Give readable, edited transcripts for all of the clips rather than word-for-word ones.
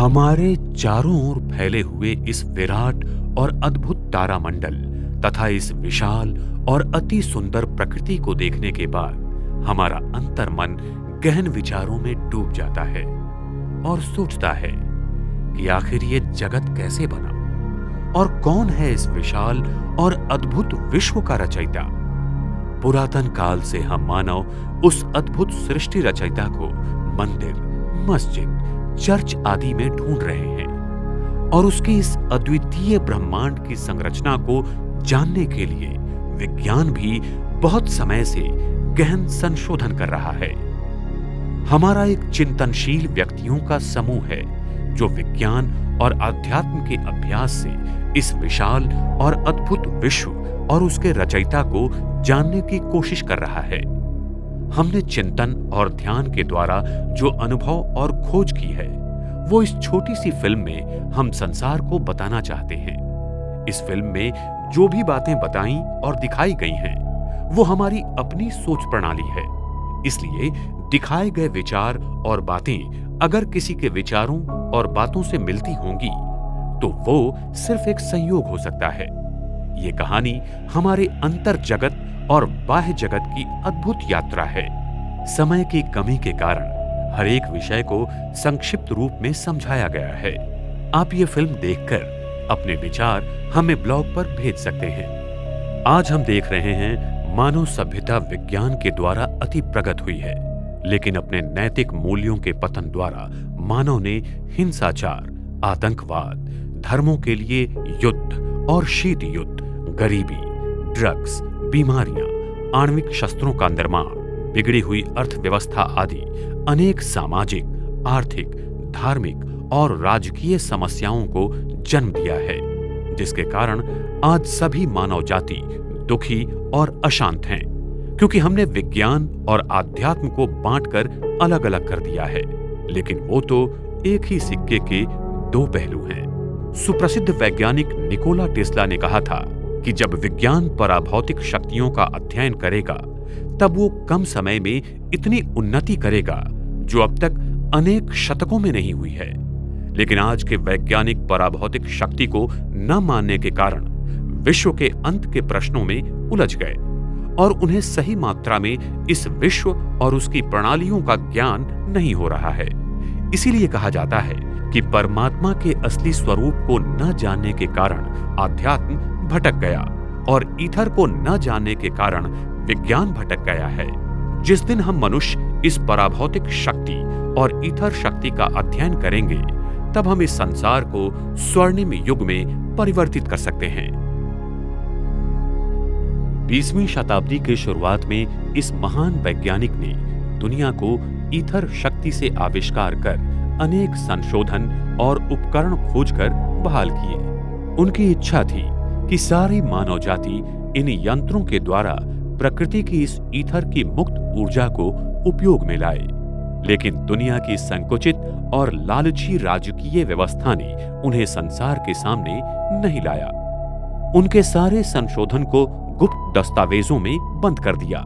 हमारे चारों ओर फैले हुए इस विराट और अद्भुत तारामंडल तथा इस विशाल और अति सुंदर प्रकृति को देखने के बाद हमारा अंतर्मन गहन विचारों में डूब जाता है और सोचता है कि आखिर ये जगत कैसे बना और कौन है इस विशाल और अद्भुत विश्व का रचयिता। पुरातन काल से हम मानव उस अद्भुत सृष्टि रचयिता को मंदिर, मस्जिद, चर्च आदि में ढूंढ रहे हैं और उसकी इस अद्वितीय ब्रह्मांड की संरचना को जानने के लिए विज्ञान भी बहुत समय से गहन संशोधन कर रहा है। हमारा एक चिंतनशील व्यक्तियों का समूह है जो विज्ञान और अध्यात्म के अभ्यास से इस विशाल और अद्भुत विश्व और उसके रचयिता को जानने की कोशिश कर रहा है। हमने चिंतन और ध्यान के द्वारा जो अनुभव और खोज की है वो इस छोटी सी फिल्म में हम संसार को बताना चाहते हैं। इस फिल्म में जो भी बातें बताई और दिखाई गई हैं वो हमारी अपनी सोच प्रणाली है, इसलिए दिखाए गए विचार और बातें अगर किसी के विचारों और बातों से मिलती होंगी तो वो सिर्फ एक संयोग हो सकता है। ये कहानी हमारे अंतर जगत और बाह्य जगत की अद्भुत यात्रा है। समय की कमी के कारण हर एक विषय को संक्षिप्त रूप में समझाया गया है। आप ये फिल्म देखकर अपने विचार हमें ब्लॉग पर भेज सकते हैं। आज हम देख रहे हैं मानव सभ्यता विज्ञान के द्वारा अति प्रगत हुई है, लेकिन अपने नैतिक मूल्यों के पतन द्वारा मानव ने हिंसाचार, आतंकवाद, धर्मों के लिए युद्ध और शीत युद्ध, गरीबी, ड्रग्स, बीमारियां, आणविक शस्त्रों का निर्माण, बिगड़ी हुई अर्थव्यवस्था आदि अनेक सामाजिक, आर्थिक, धार्मिक और राजकीय समस्याओं को जन्म दिया है, जिसके कारण आज सभी मानव जाति दुखी और अशांत हैं, क्योंकि हमने विज्ञान और आध्यात्म को बांटकर अलग अलग कर दिया है। लेकिन वो तो एक ही सिक्के के दो पहलू हैं। सुप्रसिद्ध वैज्ञानिक निकोला टेस्ला ने कहा था कि जब विज्ञान पराभौतिक शक्तियों का अध्ययन करेगा तब वो कम समय में इतनी उन्नति करेगा जो अब तक अनेक शतकों में नहीं हुई है। लेकिन आज के वैज्ञानिक पराभौतिक शक्ति को न मानने के कारण विश्व के अंत के प्रश्नों में उलझ गए और उन्हें सही मात्रा में इस विश्व और उसकी प्रणालियों का ज्ञान नहीं हो रहा है। इसीलिए कहा जाता है कि परमात्मा के असली स्वरूप को न जानने के कारण आध्यात्म भटक गया और ईथर को न जानने के कारण विज्ञान भटक गया है। जिस दिन हम मनुष्य इस पराभौतिक शक्ति और ईथर शक्ति का अध्ययन करेंगे तब हम इस संसार को स्वर्णिम युग में परिवर्तित कर सकते हैं। 20वीं शताब्दी के शुरुआत में इस महान वैज्ञानिक ने दुनिया को ईथर शक्ति से आविष्कार कर अनेक संशोधन और उपकरण खोजकर बहाल किए। उनकी इच्छा थी कि सारी मानव जाति इन यंत्रों के द्वारा प्रकृति की इस ईथर की मुक्त ऊर्जा को उपयोग में लाए, लेकिन दुनिया की संकुचित और लालची राजकीय व्यवस्था ने उन्हें संसार के सामने नहीं लाया। उनके सारे संशोधन को गुप्त दस्तावेजों में बंद कर दिया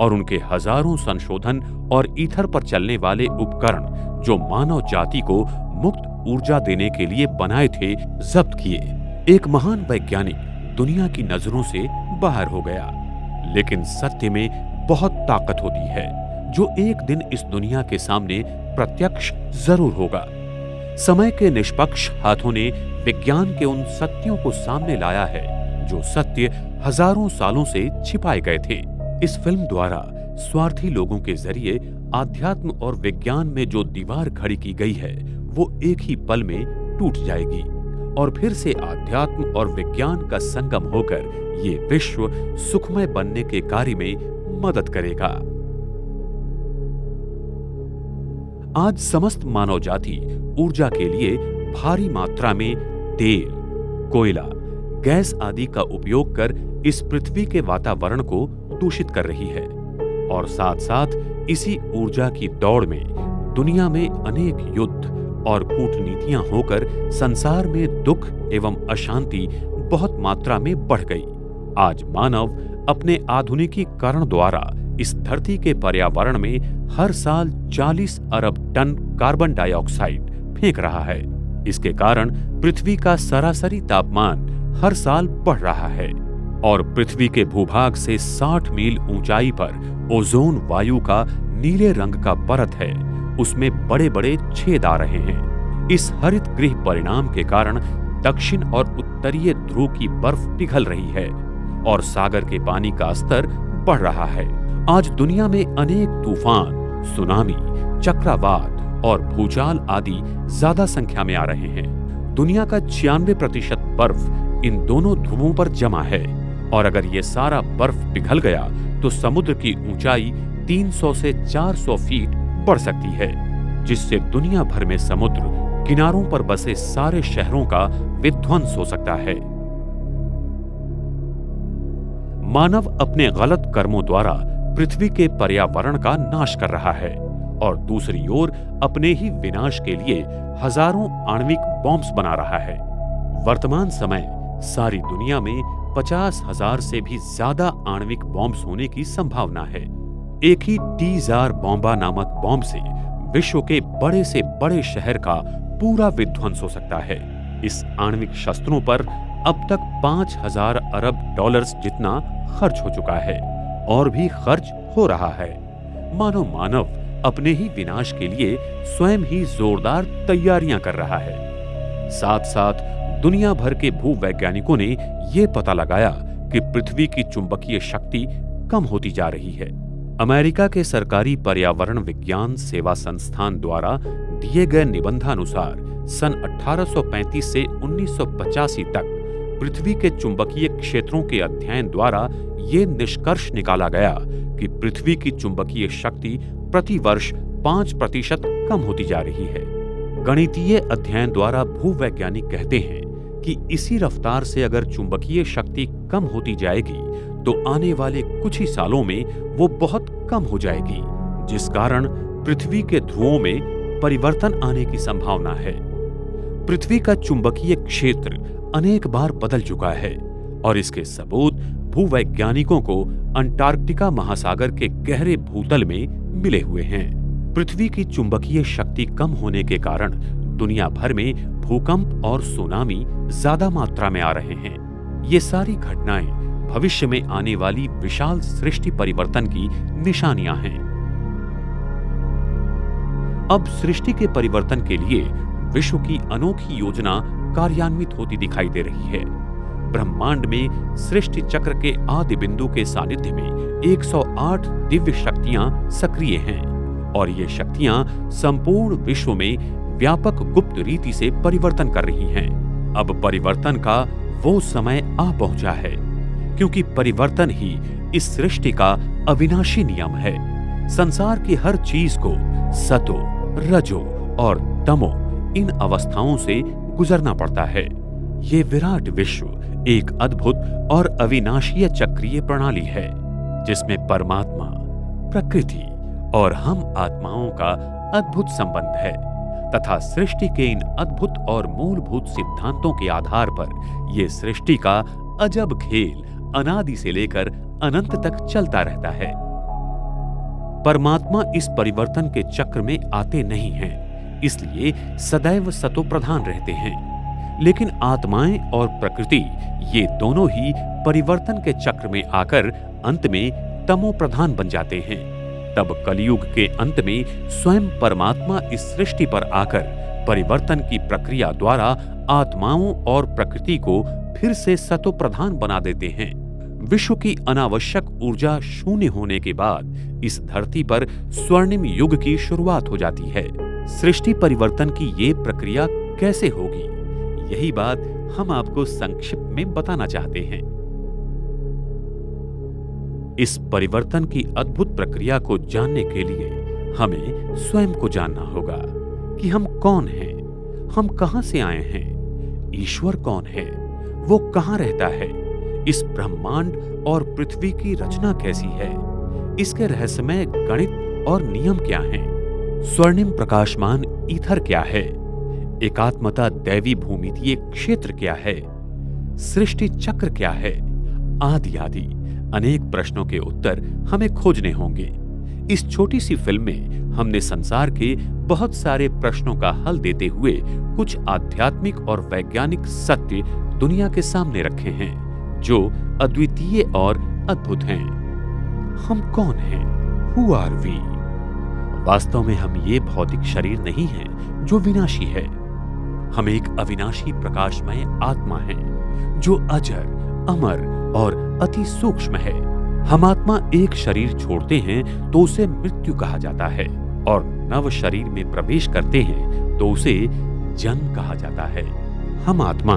और उनके हजारों संशोधन और ईथर पर चलने वाले उपकरण जो मानव जाति को मुक्त ऊर्जा देने के लिए बनाए थे जब्त किए। एक महान वैज्ञानिक दुनिया की नजरों से बाहर हो गया, लेकिन सत्य में बहुत ताकत होती है जो एक दिन इस दुनिया के सामने प्रत्यक्ष जरूर होगा। समय के निष्पक्ष हाथों ने विज्ञान के उन सत्यों को सामने लाया है जो सत्य हजारों सालों से छिपाए गए थे। इस फिल्म द्वारा स्वार्थी लोगों के जरिए आध्यात्म और विज्ञान में जो दीवार खड़ी की गई है वो एक ही पल में टूट जाएगी और फिर से आध्यात्म और विज्ञान का संगम होकर ये विश्व सुखमय बनने के कार्य में मदद करेगा। आज समस्त मानव जाति ऊर्जा के लिए भारी मात्रा में तेल, कोयला, गैस आदि का उपयोग कर इस पृथ्वी के वातावरण को दूषित कर रही है और साथ साथ इसी ऊर्जा की दौड़ में दुनिया में अनेक युद्ध और कूटनीतियां होकर संसार में दुख एवं अशांति बहुत मात्रा में बढ़ गई। आज मानव अपने आधुनिकीकरण द्वारा इस धरती के पर्यावरण में हर साल 40 अरब टन कार्बन डाइऑक्साइड फेंक रहा है इसके कारण पृथ्वी का सरासरी तापमान हर साल बढ़ रहा है और पृथ्वी के भूभाग से 60 मील ऊंचाई पर ओजोन वायु का नीले रंग का परत है, उसमें बड़े बड़े छेद आ रहे हैं। इस हरित गृह परिणाम के कारण दक्षिण और उत्तरीय ध्रुव की बर्फ पिघल रही है और सागर के पानी का स्तर बढ़ रहा है। आज दुनिया में अनेक तूफान, सुनामी, चक्रवात और भूचाल आदि ज्यादा संख्या में आ रहे हैं। दुनिया का 96% बर्फ इन दोनों ध्रुवों पर जमा है और अगर ये सारा बर्फ पिघल गया तो समुद्र की ऊंचाई 300 से 400 फीट बढ़ सकती है, जिससे दुनिया भर में समुद्र किनारों पर बसे सारे शहरों का विध्वंस हो सकता है। मानव अपने गलत कर्मों द्वारा पृथ्वी के पर्यावरण का नाश कर रहा है और दूसरी ओर अपने ही विनाश के लिए हजारों आणविक बॉम्ब्स बना रहा है। वर्तमान समय सारी दुनिया में 50,000 से भी ज्यादा आणविक बॉम्ब्स होने की संभावना है। एक ही टी-जार बॉम्बा नामक बॉम्ब से विश्व के बड़े से बड़े शहर का पूरा विध्वंस हो सकता है। इस आणविक शस्त्रों पर अब तक 5,000 अरब डॉलर्स जितना खर्च हो चुका है और भी खर्च हो रहा है। मानव अपने ही विनाश के लिए स्वयं ही जोरदार तैयारियां कर रहा है। साथ साथ दुनिया भर के भूवैज्ञानिकों ने यह पता लगाया कि पृथ्वी की चुंबकीय शक्ति कम होती जा रही है। अमेरिका के सरकारी पर्यावरण विज्ञान सेवा संस्थान द्वारा दिए गए निबंधानुसार सन 1835 से 1985 तक पृथ्वी के चुंबकीय क्षेत्रों के अध्ययन द्वारा ये निष्कर्ष निकाला गया कि पृथ्वी की चुंबकीय शक्ति प्रति वर्ष 5% कम होती जा रही है। गणितीय अध्ययन द्वारा भूवैज्ञानिक कहते हैं कि इसी रफ्तार से अगर चुंबकीय शक्ति कम होती जाएगी तो आने वाले कुछ ही सालों में वो बहुत कम हो जाएगी, जिस कारण पृथ्वी के ध्रुवों में परिवर्तन आने की संभावना है। पृथ्वी का चुंबकीय क्षेत्र अनेक बार बदल चुका है और इसके सबूत भूवैज्ञानिकों को अंटार्कटिका महासागर के गहरे भूतल में मिले हुए हैं। पृथ्वी की चुंबकीय शक्ति कम होने के कारण दुनिया भर में भूकंप और सुनामी ज्यादा मात्रा में आ रहे हैं। ये सारी घटनाएं भविष्य में आने वाली विशाल सृष्टि परिवर्तन की निशानियां हैं। अब सृष्टि के परिवर्तन के लिए विश्व की अनोखी योजना कार्यान्वित होती दिखाई दे रही है। ब्रह्मांड में सृष्टि चक्र के आदि बिंदु के सानिध्य में 108 दिव्य शक्तियां सक्रिय हैं और ये शक्तियां संपूर्ण विश्व में व्यापक गुप्त रीति से परिवर्तन कर रही हैं। अब परिवर्तन का वो समय आ पहुंचा है, क्योंकि परिवर्तन ही इस सृष्टि का अविनाशी नियम है। संसार की हर चीज को सतो, रजो और तमो इन अवस्थाओं से गुजरना पड़ता है। ये विराट विश्व एक अद्भुत और अविनाशीय चक्रीय प्रणाली है, जिसमें परमात्मा, प्रकृति और हम आत्माओं का अद्भुत संबंध है तथा सृष्टि के इन अद्भुत और मूलभूत सिद्धांतों के आधार पर यह सृष्टि का अजब खेल अनादि से लेकर अनंत तक चलता रहता है। परमात्मा इस परिवर्तन के चक्र में आते नहीं हैं, इसलिए सदैव सतो प्रधान रहते हैं। लेकिन आत्माएं और प्रकृति ये दोनों ही परिवर्तन के चक्र में आकर अंत में तमो प्रधान बन जाते हैं। तब कलयुग के अंत में स्वयं परमात्मा इस सृष्टि पर आकर परिवर्तन की प्रक्रिया द्वारा आत्माओं और प्रकृति को फिर से सतो प्रधान बना देते हैं। विश्व की अनावश्यक ऊर्जा शून्य होने के बाद इस धरती पर स्वर्णिम युग की शुरुआत हो जाती है। सृष्टि परिवर्तन की ये प्रक्रिया कैसे होगी, यही बात हम आपको संक्षिप्त में बताना चाहते हैं। इस परिवर्तन की अद्भुत प्रक्रिया को जानने के लिए हमें स्वयं को जानना होगा कि हम कौन हैं, हम कहां से आए हैं, ईश्वर कौन है, वो कहां रहता है, इस ब्रह्मांड और पृथ्वी की रचना कैसी है, इसके रहस्यमय गणित और नियम क्या हैं, स्वर्णिम प्रकाशमान ईथर क्या है, एकात्मता दैवी भूमितीय क्षेत्र क्या है, सृष्टि चक्र क्या है, आदि आदि अनेक प्रश्नों के उत्तर हमें खोजने होंगे। इस छोटी सी फिल्म में हमने संसार के बहुत सारे प्रश्नों का हल देते हुए कुछ आध्यात्मिक और वैज्ञानिक सत्य दुनिया के सामने रखे हैं जो अद्वितीय और अद्भुत हैं। हम कौन हैं? Who are we? वास्तव में हम ये भौतिक शरीर नहीं हैं जो विनाशी है। हम एक अविनाशी प्रकाशमय आत्मा हैं जो अजर, अमर और अति सूक्ष्म है। हम आत्मा एक शरीर छोड़ते हैं तो उसे मृत्यु कहा जाता है और नव शरीर में प्रवेश करते हैं तो उसे जन्म कहा जाता है। हम आत्मा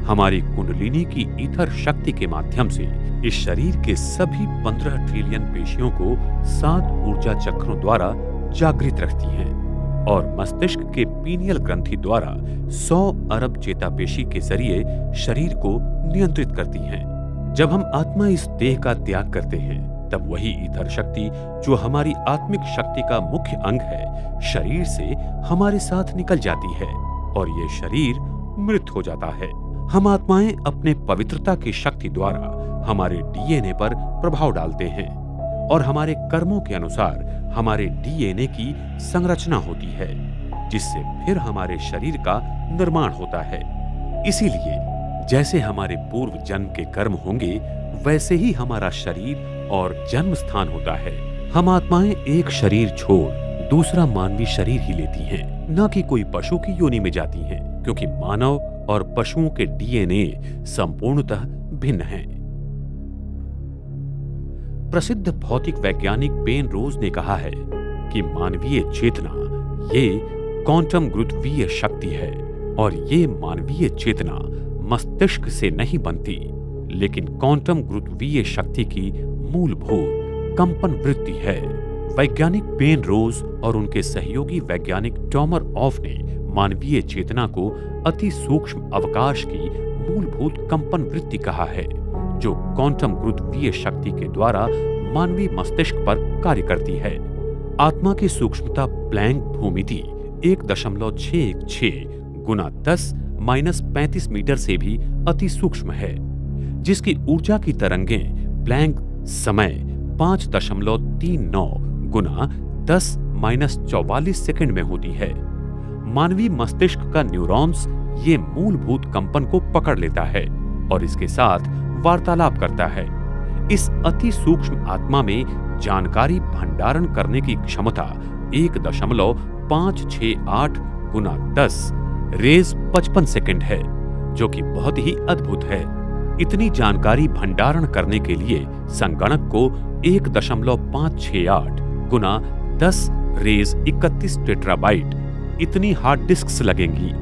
हमारी कुंडलिनी की ईथर शक्ति के माध्यम से इस शरीर के सभी 15 ट्रिलियन पेशियों को 7 ऊर्जा चक्रों द्वारा जागृत रखती हैं और मस्तिष्क के पीनियल ग्रंथि द्वारा 100 अरब चेतापेशी के जरिए शरीर को नियंत्रित करती हैं। जब हम आत्मा इस देह का त्याग करते हैं तब वही ईथर शक्ति जो हमारी आत्मिक शक्ति का मुख्य अंग है शरीर से हमारे साथ निकल जाती है और ये शरीर मृत हो जाता है। हम आत्माएं अपने पवित्रता की शक्ति द्वारा हमारे डीएनए पर प्रभाव डालते हैं और हमारे कर्मों के अनुसार हमारे डीएनए की संरचना होती है जिससे फिर हमारे शरीर का निर्माण होता है। इसीलिए जैसे हमारे पूर्व जन्म के कर्म होंगे वैसे ही हमारा शरीर और जन्म स्थान होता है। हम आत्माएं एक शरीर छोड़ दूसरा मानवीय शरीर ही लेती हैं, न कि कोई पशु की योनि में जाती हैं, क्योंकि मानव और पशुओं के डीएनए संपूर्णतः भिन्न हैं। प्रसिद्ध भौतिक वैज्ञानिक पेनरोज ने कहा है कि मानवीय चेतना ये क्वांटम गुरुत्वीय शक्ति है और ये मानवीय चेतना मस्तिष्क से नहीं बनती लेकिन क्वांटम गुरुत्वीय शक्ति की मूलभूत कंपन वृत्ति है। वैज्ञानिक पेनरोज और उनके सहयोगी वैज्ञानिक टॉमर ऑफ ने मानवीय चेतना को अति सूक्ष्म अवकाश की मूलभूत कंपन वृत्ति कहा है जो क्वांटम गुरुत्वीय शक्ति के द्वारा मानवीय मस्तिष्क पर कार्य करती है। आत्मा की सूक्ष्मता प्लैंक भूमिति 1.616 गुना 10⁻³ मीटर से भी अति सूक्ष्म है जिसकी ऊर्जा की तरंगें प्लैंक समय 5.39 गुना 10⁻44 सेकंड में होती है। मानवीय मस्तिष्क का न्यूरॉन्स ये मूलभूत कंपन को पकड़ लेता है और इसके साथ वार्तालाप करता है। इस अति सूक्ष्म आत्मा में जानकारी भंडारण करने की क्षमता 1.568 गुना 10 रेज़ 55 सेकंड है जो कि बहुत ही अद्भुत है। इतनी जानकारी भंडारण करने के लिए संगणक को 1.568 गुना 10 रेज़ 31 टेट्राबाइट इतनी हार्ड डिस्क्स लगेंगी।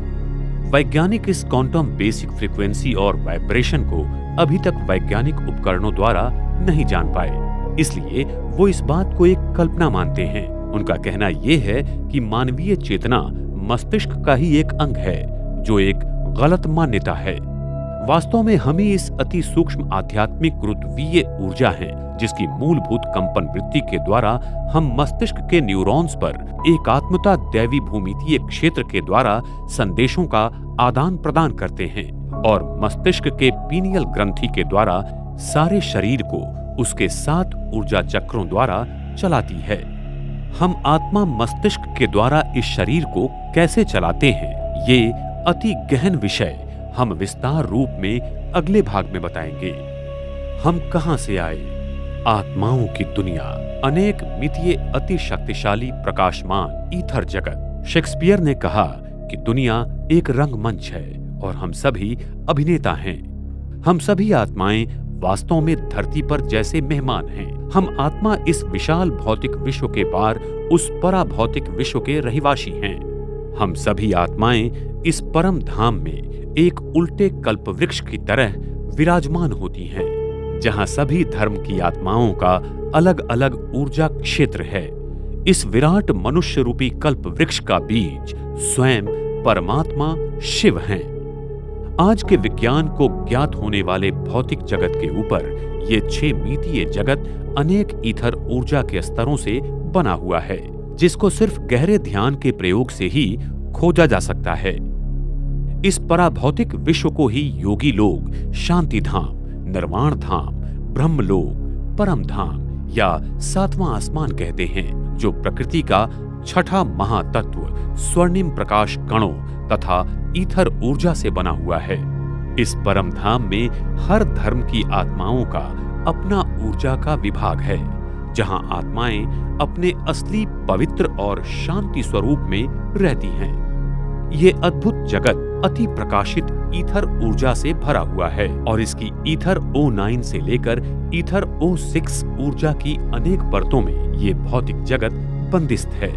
वैज्ञानिक इस क्वांटम बेसिक फ्रीक्वेंसी और वाइब्रेशन को अभी तक वैज्ञानिक उपकरणों द्वारा नहीं जान पाए, इसलिए वो इस बात को एक कल्पना मानते हैं। उनका कहना यह है कि मानवीय चेतना मस्तिष्क का ही एक अंग है जो एक गलत मान्यता है। वास्तव में हम ही इस अति सूक्ष्म आध्यात्मिक गुरुत्वीय ऊर्जा हैं जिसकी मूलभूत कंपन वृत्ति के द्वारा हम मस्तिष्क के न्यूरॉन्स पर एकात्मता दैवी भूमितीय क्षेत्र के द्वारा संदेशों का आदान प्रदान करते हैं और मस्तिष्क के पीनियल ग्रंथि के द्वारा सारे शरीर को उसके 7 ऊर्जा चक्रों द्वारा चलाती है। हम आत्मा मस्तिष्क के द्वारा इस शरीर को कैसे चलाते हैं ये अति गहन विषय हम विस्तार रूप में अगले भाग में बताएंगे। हम कहां से आए? आत्माओं की दुनिया, अनेक मितीय अति शक्तिशाली प्रकाशमान ईथर जगत। शेक्सपियर ने कहा कि दुनिया एक रंगमंच है और हम सभी अभिनेता हैं। हम सभी आत्माएं वास्तव में धरती पर जैसे मेहमान हैं। हम आत्मा इस विशाल भौतिक विश्व के पार उस परा भौतिक विश्व के रहिवासी हैं। हम सभी आत्माएं इस परम धाम में एक उल्टे कल्पवृक्ष की तरह विराजमान होती हैं जहां सभी धर्म की आत्माओं का अलग अलग ऊर्जा क्षेत्र है। इस विराट मनुष्य रूपी कल्प वृक्ष का बीज स्वयं परमात्मा शिव हैं। आज के विज्ञान को ज्ञात होने वाले भौतिक जगत के ऊपर ये 6 मितीय जगत अनेक ईथर ऊर्जा के स्तरों से बना हुआ है जिसको सिर्फ गहरे ध्यान के प्रयोग से ही खोजा जा सकता है। इस पराभौतिक विश्व को ही योगी लोग शांति धाम, निर्वाण धाम, ब्रह्मलोक, परम धाम या 7वां आसमान कहते हैं जो प्रकृति का छठा महातत्व स्वर्णिम प्रकाश कणों तथा ईथर ऊर्जा से बना हुआ है। इस परम धाम में हर धर्म की आत्माओं का अपना ऊर्जा का विभाग है, जहां आत्माएं अपने असली पवित्र और शांति स्वरूप में रहती हैं। ये अद्भुत जगत अति प्रकाशित ईथर ऊर्जा से भरा हुआ है और इसकी ईथर O9 से लेकर ईथर O6 ऊर्जा की अनेक परतों में ये भौतिक जगत बंदिस्त है।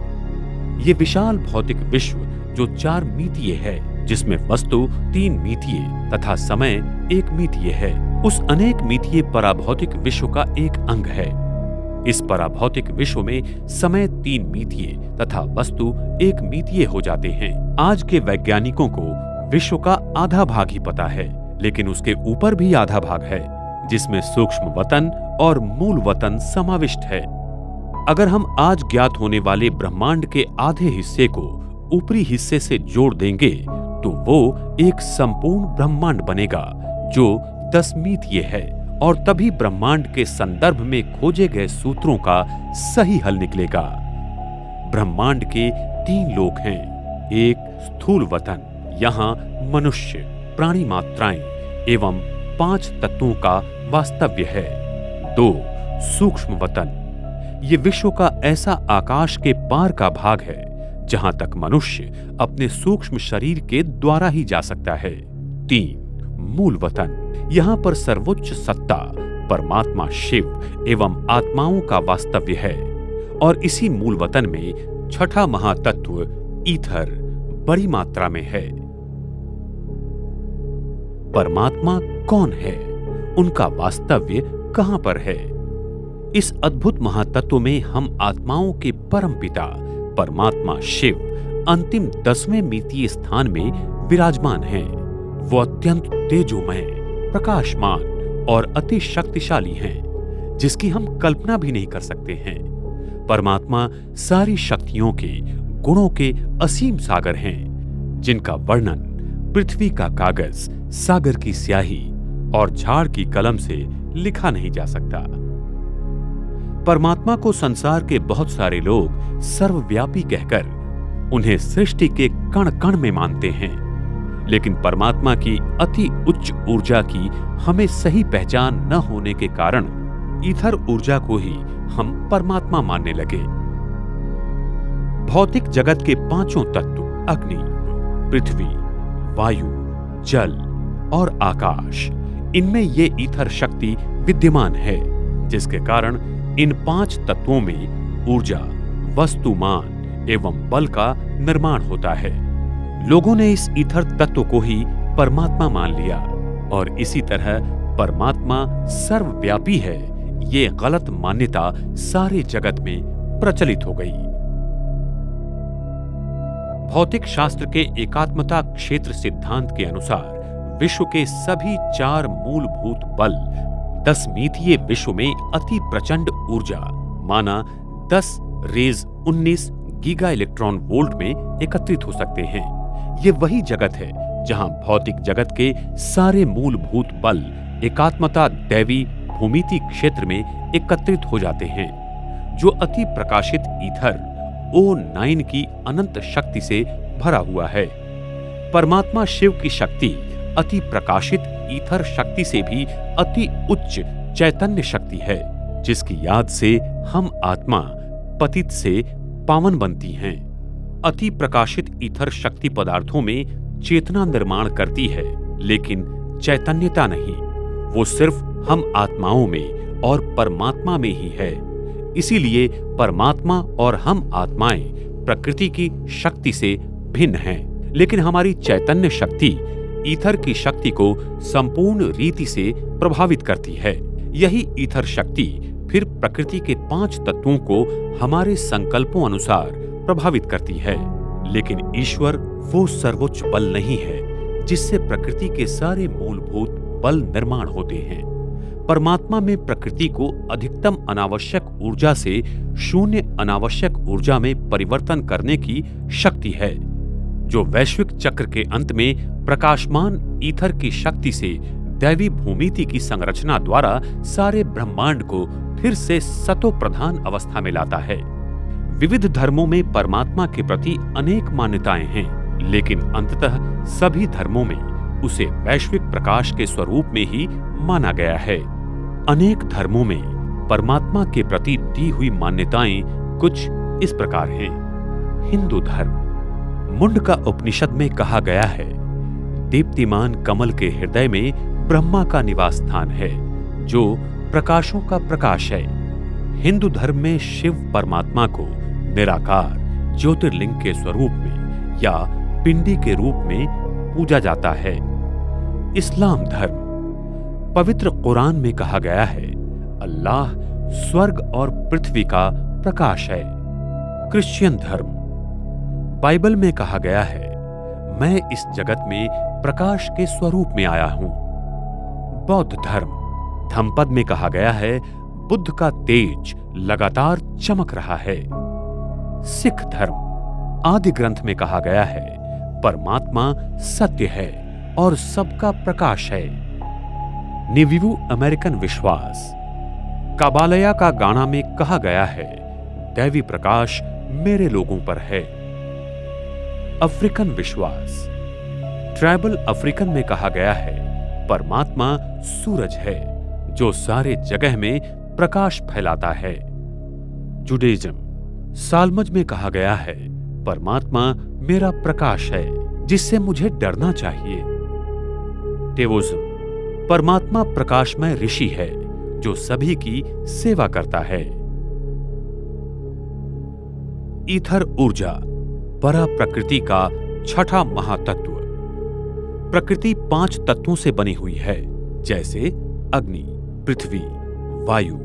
ये विशाल भौतिक विश्व जो 4 मितीय है, जिसमें वस्तु 3 मितीय तथा समय 1 मितीय है, उस अनेक मितीय पराभौतिक विश्व का एक अंग है। इस पराभौतिक विश्व में समय 3 मितीय तथा वस्तु 1 मितीय हो जाते हैं। आज के वैज्ञानिकों को विश्व का आधा भाग ही पता है, लेकिन उसके ऊपर भी आधा भाग है, जिसमें सूक्ष्म वतन और मूल वतन समाविष्ट है। अगर हम आज ज्ञात होने वाले ब्रह्मांड के आधे हिस्से को ऊपरी हिस्से से जोड़ देंगे तो वो एक संपूर्ण ब्रह्मांड बनेगा जो 10 मितीय है, और तभी ब्रह्मांड के संदर्भ में खोजे गए सूत्रों का सही हल निकलेगा। ब्रह्मांड के 3 लोक हैं। एक स्थूल वतन, यहाँ मनुष्य, प्राणी मात्राएं एवं 5 तत्वों का वास्तव्य है। 2 सूक्ष्म वतन, ये विश्व का ऐसा आकाश के पार का भाग है जहां तक मनुष्य अपने सूक्ष्म शरीर के द्वारा ही जा सकता है। 3 मूल वतन, यहाँ पर सर्वोच्च सत्ता परमात्मा शिव एवं आत्माओं का वास्तव्य है, और इसी मूल वतन में छठा महातत्व ईथर बड़ी मात्रा में है। परमात्मा कौन है? उनका वास्तव्य कहां पर है? इस अद्भुत महातत्व में हम आत्माओं के परम पिता परमात्मा शिव अंतिम 10वें मितीय स्थान में विराजमान हैं। वो अत्यंत तेजोमय, प्रकाशमान और अति शक्तिशाली हैं, जिसकी हम कल्पना भी नहीं कर सकते हैं। परमात्मा सारी शक्तियों के, गुणों के असीम सागर हैं, जिनका वर्णन पृथ्वी का कागज, सागर की स्याही और झाड़ की कलम से लिखा नहीं जा सकता। परमात्मा को संसार के बहुत सारे लोग सर्वव्यापी कहकर उन्हें सृष्टि के कण कण में मानते हैं, लेकिन परमात्मा की अति उच्च ऊर्जा की हमें सही पहचान न होने के कारण ईथर ऊर्जा को ही हम परमात्मा मानने लगे। भौतिक जगत के 5 तत्व अग्नि, पृथ्वी, वायु, जल और आकाश, इनमें ये ईथर शक्ति विद्यमान है, जिसके कारण इन 5 तत्वों में ऊर्जा, वस्तुमान एवं बल का निर्माण होता है। लोगों ने इस ईथर तत्व को ही परमात्मा मान लिया, और इसी तरह परमात्मा सर्वव्यापी है, ये गलत मान्यता सारे जगत में प्रचलित हो गई। भौतिक शास्त्र के एकात्मता क्षेत्र सिद्धांत के अनुसार विश्व के सभी 4 मूलभूत बल 10 मितीय विश्व में अति प्रचंड ऊर्जा माना 10 रेज 19 गीगा इलेक्ट्रॉन वोल्ट में एकत्रित हो सकते हैं। ये वही जगत है जहां भौतिक जगत के सारे मूलभूत बल एकात्मता दैवी भूमिति क्षेत्र में एकत्रित हो जाते हैं, जो अति प्रकाशित ईथर O9 की अनंत शक्ति से भरा हुआ है। परमात्मा शिव की शक्ति अति प्रकाशित ईथर शक्ति से भी अति उच्च चैतन्य शक्ति है, जिसकी याद से हम आत्मा पतित से पावन बनती हैं। अति प्रकाशित ईथर शक्ति पदार्थों में चेतना निर्माण करती है, लेकिन चैतन्यता नहीं। वो सिर्फ हम आत्माओं में और परमात्मा में ही है। इसीलिए परमात्मा और हम आत्माएं प्रकृति की शक्ति से भिन्न हैं, लेकिन हमारी चैतन्य शक्ति ईथर की शक्ति को संपूर्ण रीति से प्रभावित करती है। यही ईथर शक्ति फिर प्रकृति के 5 तत्वों को हमारे संकल्पों अनुसार प्रभावित करती है। लेकिन ईश्वर वो सर्वोच्च बल नहीं है जिससे प्रकृति के सारे मूलभूत बल निर्माण होते हैं। परमात्मा में प्रकृति को अधिकतम अनावश्यक ऊर्जा से शून्य अनावश्यक ऊर्जा में परिवर्तन करने की शक्ति है, जो वैश्विक चक्र के अंत में प्रकाशमान ईथर की शक्ति से दैवी भूमिति की संरचना द्वारा सारे ब्रह्मांड को फिर से सतो प्रधान अवस्था में लाता है। विविध धर्मों में परमात्मा के प्रति अनेक मान्यताएं हैं, लेकिन अंततः सभी धर्मों में उसे वैश्विक प्रकाश के स्वरूप में ही माना गया है। अनेक धर्मों में परमात्मा के प्रति दी हुई मान्यताएं कुछ इस प्रकार हैं। हिंदू धर्म, मुंडका उपनिषद में कहा गया है, दीप्तिमान कमल के हृदय में ब्रह्मा का निवास स्थान है, जो प्रकाशों का प्रकाश है। हिंदू धर्म में शिव परमात्मा को निराकार ज्योतिर्लिंग के स्वरूप में या पिंडी के रूप में पूजा जाता है। इस्लाम धर्म, पवित्र कुरान में कहा गया है, अल्लाह स्वर्ग और पृथ्वी का प्रकाश है। क्रिश्चियन धर्म, बाइबल में कहा गया है, मैं इस जगत में प्रकाश के स्वरूप में आया हूं। बौद्ध धर्म, धम्मपद में कहा गया है, बुद्ध का तेज लगातार चमक रहा है। सिख धर्म, आदि ग्रंथ में कहा गया है, परमात्मा सत्य है और सबका प्रकाश है। नेविवू अमेरिकन विश्वास, काबालया का गाना में कहा गया है, दैवी प्रकाश मेरे लोगों पर है। अफ्रीकन विश्वास, ट्राइबल अफ्रीकन में कहा गया है, परमात्मा सूरज है जो सारे जगह में प्रकाश फैलाता है। जुडाइज्म, साल्मज में कहा गया है, परमात्मा मेरा प्रकाश है जिससे मुझे डरना चाहिए। टेओइज्म, परमात्मा प्रकाशमय ऋषि है जो सभी की सेवा करता है। ईथर ऊर्जा, परा प्रकृति का छठा महातत्व। प्रकृति 5 तत्वों से बनी हुई है, जैसे अग्नि, पृथ्वी, वायु,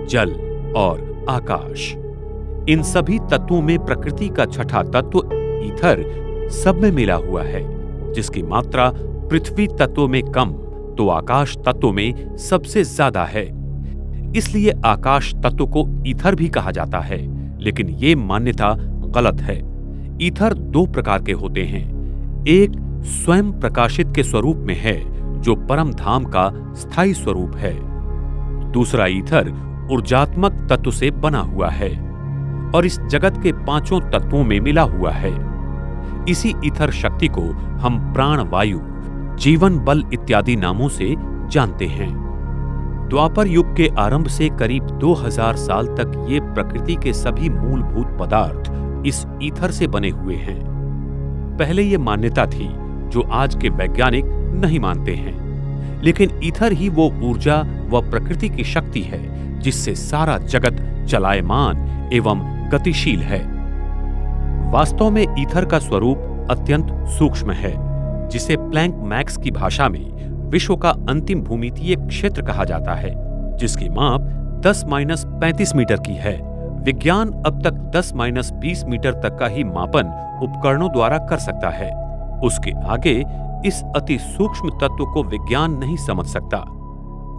जल और आकाश। इन सभी तत्वों में प्रकृति का छठा तत्व ईथर सब में मिला हुआ है, जिसकी मात्रा पृथ्वी तत्व में कम तो आकाश तत्व में सबसे ज्यादा है। इसलिए आकाश तत्व को ईथर भी कहा जाता है, लेकिन ये मान्यता गलत है। ईथर 2 प्रकार के होते हैं। एक स्वयं प्रकाशित के स्वरूप में है, जो परम धाम का स्थायी स्वरूप है। दूसरा ईथर ऊर्जात्मक तत्व से बना हुआ है और इस जगत के 5 तत्वों में मिला हुआ है। इसी ईथर शक्ति को हम प्राण वायु, जीवन बल इत्यादि नामों से जानते हैं। द्वापर युग के आरंभ से करीब 2000 साल तक ये प्रकृति के सभी मूलभूत पदार्थ इस ईथर से बने हुए हैं। पहले ये मान्यता थी जो आज के वैज्ञानिक नहीं मानते हैं, लेकिन ईथर ही वो ऊर्जा व प्रकृति की शक्ति है जिससे सारा जगत चलायमान एवं गतिशील है। वास्तव में ईथर का स्वरूप अत्यंत सूक्ष्म है, जिसे प्लैंक मैक्स की भाषा में विश्व का अंतिम भूमितीय क्षेत्र कहा जाता है, जिसकी माप 10-35 मीटर की है। विज्ञान अब तक 10-20 मीटर तक का ही मापन उपकरणों द्वारा कर सकता है। उसके आगे इस अति सूक्ष्म तत्व को विज्ञान नहीं समझ सकता,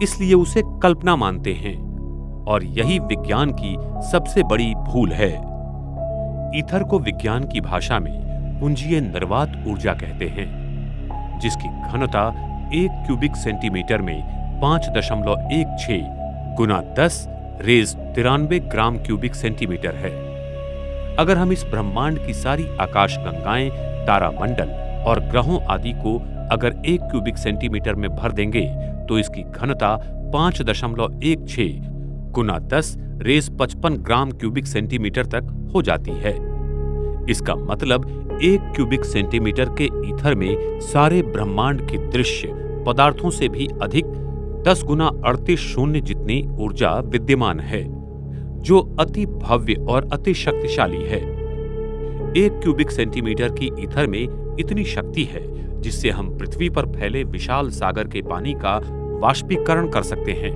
इसलिए उसे कल्पना मानते हैं, और यही विज्ञान की सबसे बड़ी भूल है। ईथर को विज्ञान की भाषा में पुंजीय निर्वात ऊर्जा कहते हैं, जिसकी घनता 1 क्यूबिक सेंटीमीटर में 5.16 गुना 10⁻93 ग्राम क्यूबिक सेंटीमीटर है। अगर हम इस ब्रह्मांड की सारी आकाश गंगाएं, तारामंडल और ग्रहों आदि को अगर 1 क्यूबिक सेंटीमीटर में भर देंगे तो इसकी घनता 5.16 गुना 10⁻55 ग्राम क्यूबिक सेंटीमीटर तक हो जाती है। इसका मतलब 1 क्यूबिक सेंटीमीटर के ईथर में सारे ब्रह्मांड के दृश्य पदार्थों से भी अधिक 10 गुना 38 शून्य जितनी ऊर्जा विद्यमान है, जो अति भव्य और अति शक्तिशाली है। 1 क्यूबिक सेंटीमीटर की ईथर में इतनी शक्ति है जिससे हम पृथ्वी पर फैले विशाल सागर के पानी का वाष्पीकरण कर सकते हैं।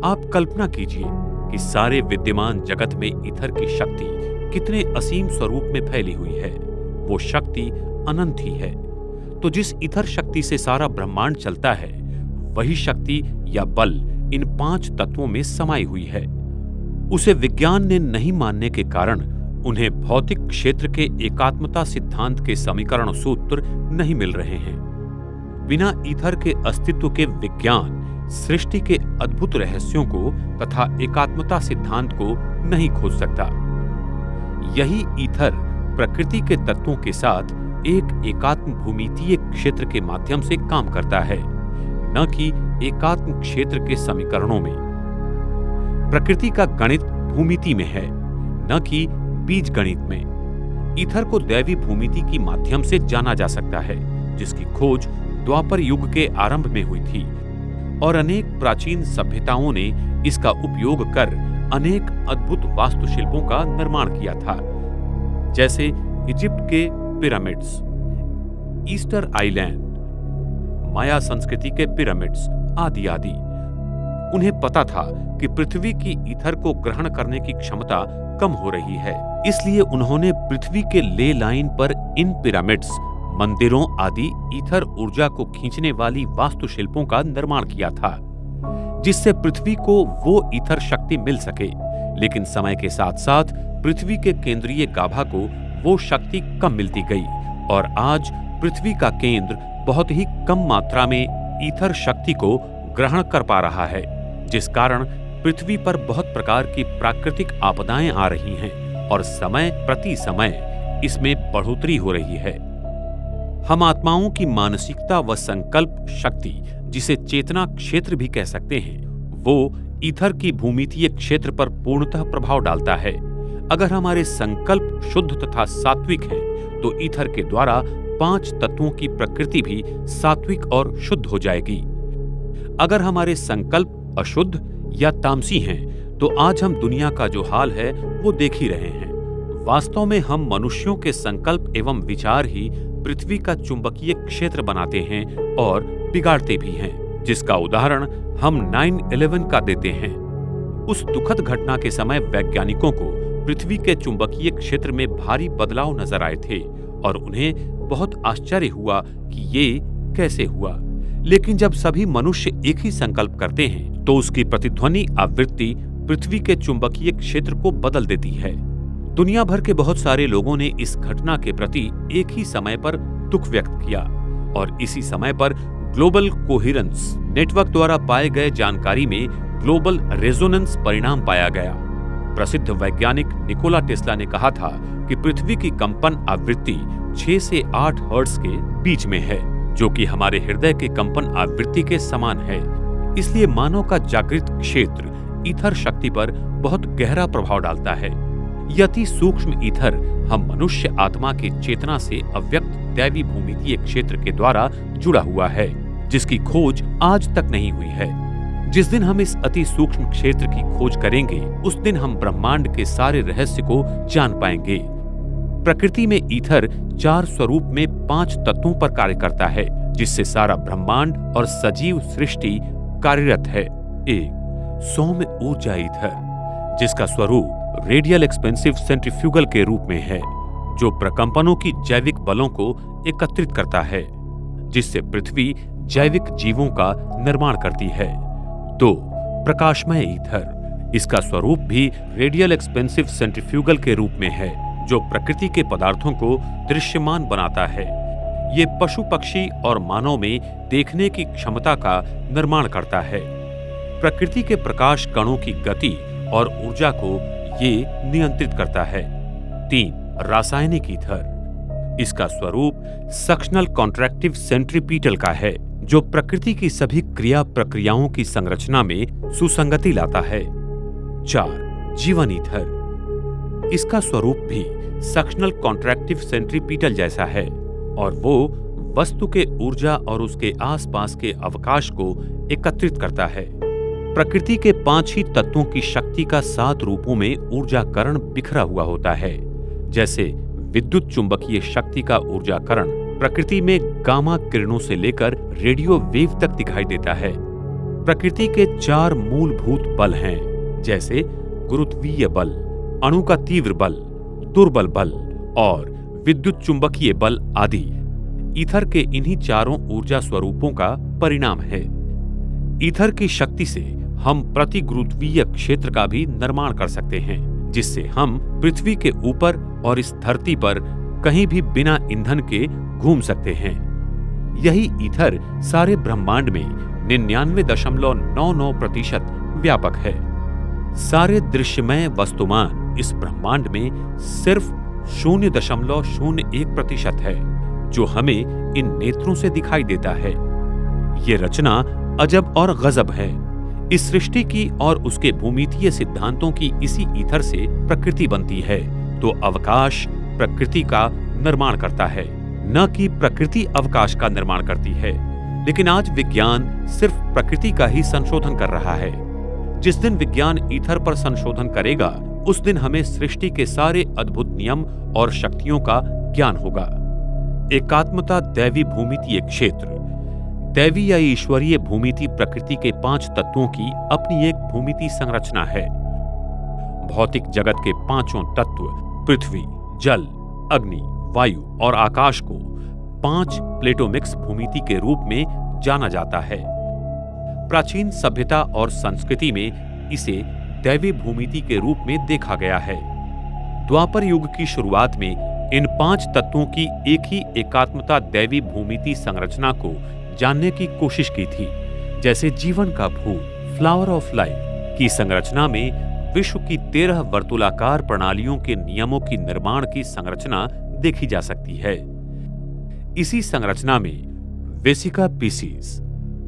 आप कल्पना कीजिए कि सारे विद्यमान जगत में ईथर की शक्ति कितने असीम स्वरूप में फैली हुई है। वो शक्ति अनंत ही है। तो जिस ईथर शक्ति से सारा ब्रह्मांड चलता है, वही शक्ति या बल इन 5 तत्वों में समाई हुई है। उसे विज्ञान ने नहीं मानने के कारण उन्हें भौतिक क्षेत्र के एकात्मता सिद्धांत के समीकरण सूत्र नहीं मिल रहे हैं। बिना ईथर के अस्तित्व के विज्ञान सृष्टि के अद्भुत रहस्यों को तथा एकात्मता सिद्धांत को नहीं खोज सकता। यही ईथर प्रकृति के तत्वों के साथ एक एकात्म भूमितीय क्षेत्र के माध्यम से काम करता है, न कि एकात्म क्षेत्र के समीकरणों में। प्रकृति का गणित भूमिति में है, न कि बीज गणित में। ईथर को दैवी भूमिति की माध्यम से जाना जा सकता है, जिसकी खोज द्वापर युग के आरंभ में हुई थी और अनेक प्राचीन सभ्यताओं ने इसका उपयोग कर अनेक अद्भुत वास्तुशिल्पों का निर्माण किया था, जैसे इजिप्ट के पिरामिड्स, ईस्टर आइलैंड, माया संस्कृति के पिरामिड्स आदि आदि। उन्हें पता था कि पृथ्वी की ईथर को ग्रहण करने की क्षमता कम हो रही है, इसलिए उन्होंने पृथ्वी के ले लाइन पर इन पिरामिड्स, मंदिरों आदि ईथर ऊर्जा को खींचने वाली वास्तुशिल्पों का निर्माण किया था, जिससे पृथ्वी को वो ईथर शक्ति मिल सके। लेकिन समय के साथ साथ पृथ्वी के केंद्रीय गाभा को वो शक्ति कम मिलती गई और आज पृथ्वी का केंद्र बहुत ही कम मात्रा में ईथर शक्ति को ग्रहण कर पा रहा है, जिस कारण पृथ्वी पर बहुत प्रकार की प्राकृतिक आपदाएं आ रही हैं और समय प्रति समय इसमें बढ़ोतरी हो रही है। हम आत्माओं की मानसिकता व संकल्प शक्ति, जिसे चेतना क्षेत्र भी कह सकते हैं, वो ईथर की भूमितीय क्षेत्र पर पूर्णतः प्रभाव डालता है। अगर हमारे संकल्प शुद्ध तथा सात्विक हैं, तो ईथर के द्वारा 5 तत्वों की प्रकृति भी सात्विक और शुद्ध हो जाएगी। अगर हमारे संकल्प अशुद्ध या तामसी हैं, तो आज हम दुनिया का जो हाल है वो देख ही रहे हैं। वास्तव में हम मनुष्यों के संकल्प एवं विचार ही पृथ्वी का चुंबकीय क्षेत्र बनाते हैं और बिगाड़ते भी हैं, जिसका उदाहरण हम 9/11 का देते हैं। उस दुखद घटना के समय वैज्ञानिकों को पृथ्वी के चुंबकीय क्षेत्र में भारी बदलाव नजर आए थे और उन्हें बहुत आश्चर्य हुआ कि ये कैसे हुआ। लेकिन जब सभी मनुष्य एक ही संकल्प करते हैं, तो उसकी प्रतिध्वनि आवृत्ति पृथ्वी के चुंबकीय क्षेत्र को बदल देती है। दुनिया भर के बहुत सारे लोगों ने इस घटना के प्रति एक ही समय पर दुख व्यक्त किया और इसी समय पर ग्लोबल कोहेरेंस नेटवर्क द्वारा पाए गए जानकारी में ग्लोबल रेजोनेंस परिणाम पाया गया। प्रसिद्ध वैज्ञानिक निकोला टेस्ला ने कहा था कि पृथ्वी की कंपन आवृत्ति 6 से 8 हर्ट्ज के बीच में है, जो कि हमारे हृदय के कंपन आवृत्ति के समान है। इसलिए मानव का जागृत क्षेत्र ईथर शक्ति पर बहुत गहरा प्रभाव डालता है। यह अति सूक्ष्म ईथर हम मनुष्य आत्मा की चेतना से अव्यक्त दैवी भूमितीय क्षेत्र के द्वारा जुड़ा हुआ है, जिसकी खोज आज तक नहीं हुई है। जिस दिन हम इस अति सूक्ष्म क्षेत्र की खोज करेंगे, उस दिन हम ब्रह्मांड के सारे रहस्य को जान पाएंगे। प्रकृति में ईथर 4 स्वरूप में 5 तत्वों पर कार्य करता है, जिससे सारा ब्रह्मांड और सजीव सृष्टि कार्यरत है। 1. सौम्य ऊर्जा ईथर, जिसका स्वरूप रेडियल एक्सपेंसिव सेंट्रीफ्यूगल के रूप में है, जो प्रकंपनों की जैविक बलों को एकत्रित करता है, जिससे पृथ्वी जैविक जीवों का निर्माण करती है। 2. प्रकाशमय ईथर, इसका स्वरूप भी रेडियल एक्सपेंसिव सेंट्रीफ्यूगल के रूप में है, जो प्रकृति के पदार्थों को दृश्यमान बनाता है। ये पशु पक्षी और मानव में देखने की क्षमता का निर्माण करता है। प्रकृति के प्रकाश कणों की गति और ऊर्जा को ये नियंत्रित करता है। 3. रासायनिक ईथर, इसका स्वरूप सक्शनल कॉन्ट्रैक्टिव सेंट्रीपीटल का है, जो प्रकृति की सभी क्रिया प्रक्रियाओं की संरचना में सुसंगति लाता है। 4. जीवन ईथर, इसका स्वरूप भी सक्शनल कॉन्ट्रैक्टिव सेंट्रीपीटल जैसा है और वो वस्तु के ऊर्जा और उसके आसपास के अवकाश को एकत्रित करता है। प्रकृति के 5 ही तत्वों की शक्ति का 7 रूपों में ऊर्जाकरण बिखरा हुआ होता है। जैसे विद्युत चुंबकीय शक्ति का ऊर्जाकरण प्रकृति में गामा किरणों से लेकर रेडियो वेव तक दिखाई देता है। प्रकृति के 4 मूलभूत बल हैं, जैसे गुरुत्वीय बल, अणु का तीव्र बल, दुर्बल बल और विद्युत चुंबकीय बल आदि ईथर के इन्हीं चारों ऊर्जा स्वरूपों का परिणाम है। ईथर की शक्ति से हम प्रतिगुरुत्वीय क्षेत्र का भी निर्माण कर सकते हैं, जिससे हम पृथ्वी के ऊपर और इस धरती पर कहीं भी बिना ईंधन के घूम सकते हैं। यही ईथर सारे ब्रह्मांड में 99.99% व्यापक है। सारे दृश्यमय वस्तुमान इस ब्रह्मांड में सिर्फ 0.01% है जो हमें इन नेत्रों से दिखाई देता है। ये रचना अजब और गजब है। इस सृष्टि की और उसके भूमितीय सिद्धांतों की इसी ईथर से प्रकृति बनती है, तो अवकाश प्रकृति का निर्माण करता है, न कि प्रकृति अवकाश का निर्माण करती है। लेकिन आज विज्ञान सिर्फ प्रकृति का ही संशोधन कर रहा है। जिस दिन विज्ञान ईथर पर संशोधन करेगा, उस दिन हमें सृष्टि के सारे अद्भुत नियम और शक्तियों का ज्ञान होगा। एकात्मता दैवी भूमितीय क्षेत्र। दैवी या ईश्वरीय भूमिति प्रकृति के 5 तत्वों की अपनी एक भूमिति संरचना है। भौतिक जगत के 5 तत्व पृथ्वी, जल, अग्नि, वायु और आकाश को 5 प्लेटोमिक्स भूमिति के रूप में जाना जाता है। प्राचीन सभ्यता और संस्कृति में इसे दैवी भूमिति के रूप में देखा गया है। द्वापर युग की शुरुआत में इन 5 तत्वों की एक ही एकात्मता दैवी भूमिति संरचना को जानने की कोशिश की थी। जैसे जीवन का भूत फ्लावर ऑफ लाइफ की संरचना में विश्व की 13 वर्तुलाकार प्रणालियों के नियमों की निर्माण की संरचना देखी जा सकती है। इसी संरचना में वेसिका पीसीस,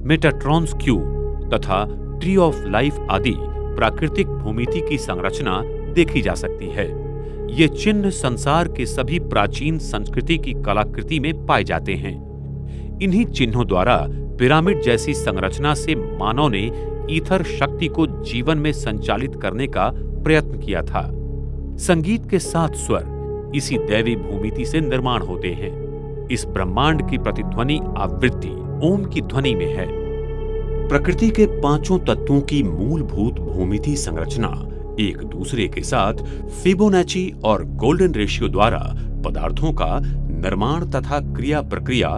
मेटाट्रॉन्स क्यूब तथा ट्री ऑफ लाइफ आदि प्राकृतिक भूमिति की संरचना देखी जा सकती है। ये चिन्ह संसार के सभी प्राचीन संस्कृति की कलाकृति में पाए जाते हैं। इन्हीं चिन्हों द्वारा पिरामिड जैसी संरचना से मानव ने ईथर शक्ति को जीवन में संचालित करने का प्रयत्न किया था। संगीत के 7 स्वर इसी दैवी भूमिति से निर्माण होते हैं। इस ब्रह्मांड की प्रतिध्वनि आवृत्ति ओम की ध्वनि में है। प्रकृति के 5 तत्वों की मूलभूत भूमिति संरचना एक दूसरे के साथ फिबोनाची और गोल्डन रेशियो द्वारा पदार्थों का निर्माण तथा क्रिया प्रक्रिया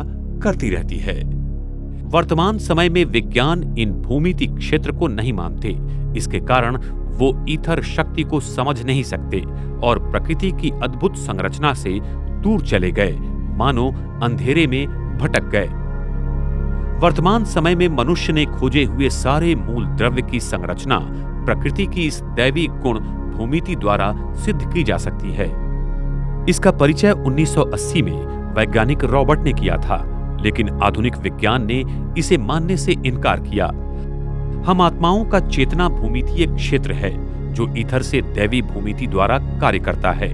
करती रहती है। वर्तमान समय में विज्ञान इन भूमिति क्षेत्र को नहीं मानते। इसके कारण वो ईथर शक्ति को समझ नहीं सकते और प्रकृति की अद्भुत संरचना से दूर चले गए, मानो अंधेरे में भटक गए। वर्तमान समय में मनुष्य ने खोजे हुए सारे मूल द्रव्य की संरचना प्रकृति की इस दैवी गुण भूमिति द्वारा सिद्ध की जा सकती है। इसका परिचय 1980 में वैज्ञानिक रॉबर्ट ने किया था, लेकिन आधुनिक विज्ञान ने इसे मानने से इनकार किया। हम आत्माओं का चेतना भूमितीय क्षेत्र है जो ईथर से दैवी भूमिति द्वारा कार्य करता है।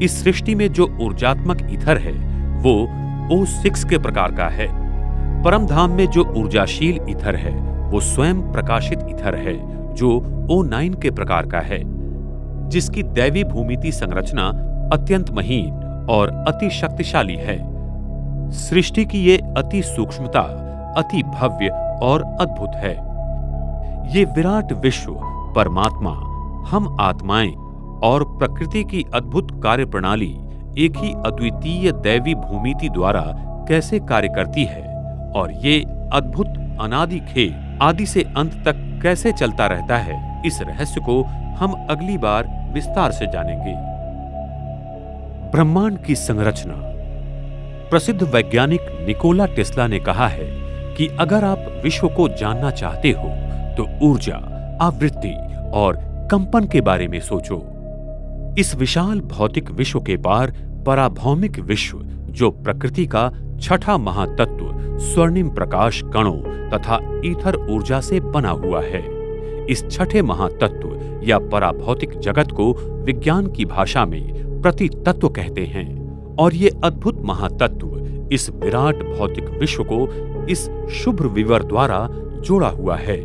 इस सृष्टि में जो ऊर्जात्मक ईथर है वो O6 के प्रकार का है। परम धाम में जो ऊर्जाशील ईथर है वो स्वयं प्रकाशित ईथर है जो O9 के प्रकार का है, जिसकी दैवी भूमिति संरचना अत्यंत महीन और अति शक्तिशाली है। सृष्टि की ये अति सूक्ष्मता अति भव्य और अद्भुत है। ये विराट विश्व, परमात्मा, हम आत्माएं और प्रकृति की अद्भुत कार्यप्रणाली एक ही अद्वितीय दैवी भूमिति द्वारा कैसे कार्य करती है और ये अद्भुत अनादि खेल आदि से अंत तक कैसे चलता रहता है, इस रहस्य को हम अगली बार विस्तार से जानेंगे। ब्रह्मांड की संरचना। प्रसिद्ध वैज्ञानिक निकोला टेस्ला ने कहा है कि अगर आप विश्व को जानना चाहते हो तो ऊर्जा, आवृत्ति और कंपन के बारे में सोचो। इस विशाल भौतिक विश्व के पार पराभौमिक विश्व जो प्रकृति का 6ठा महातत्व स्वर्णिम प्रकाश कणों तथा ईथर ऊर्जा से बना हुआ है। इस 6ठे महातत्व या पराभौतिक जगत को विज्ञान की भाषा में प्रति तत्व कहते हैं और ये अद्भुत महातत्व इस विराट भौतिक विश्व को इस शुभ्र विवर द्वारा जोड़ा हुआ है।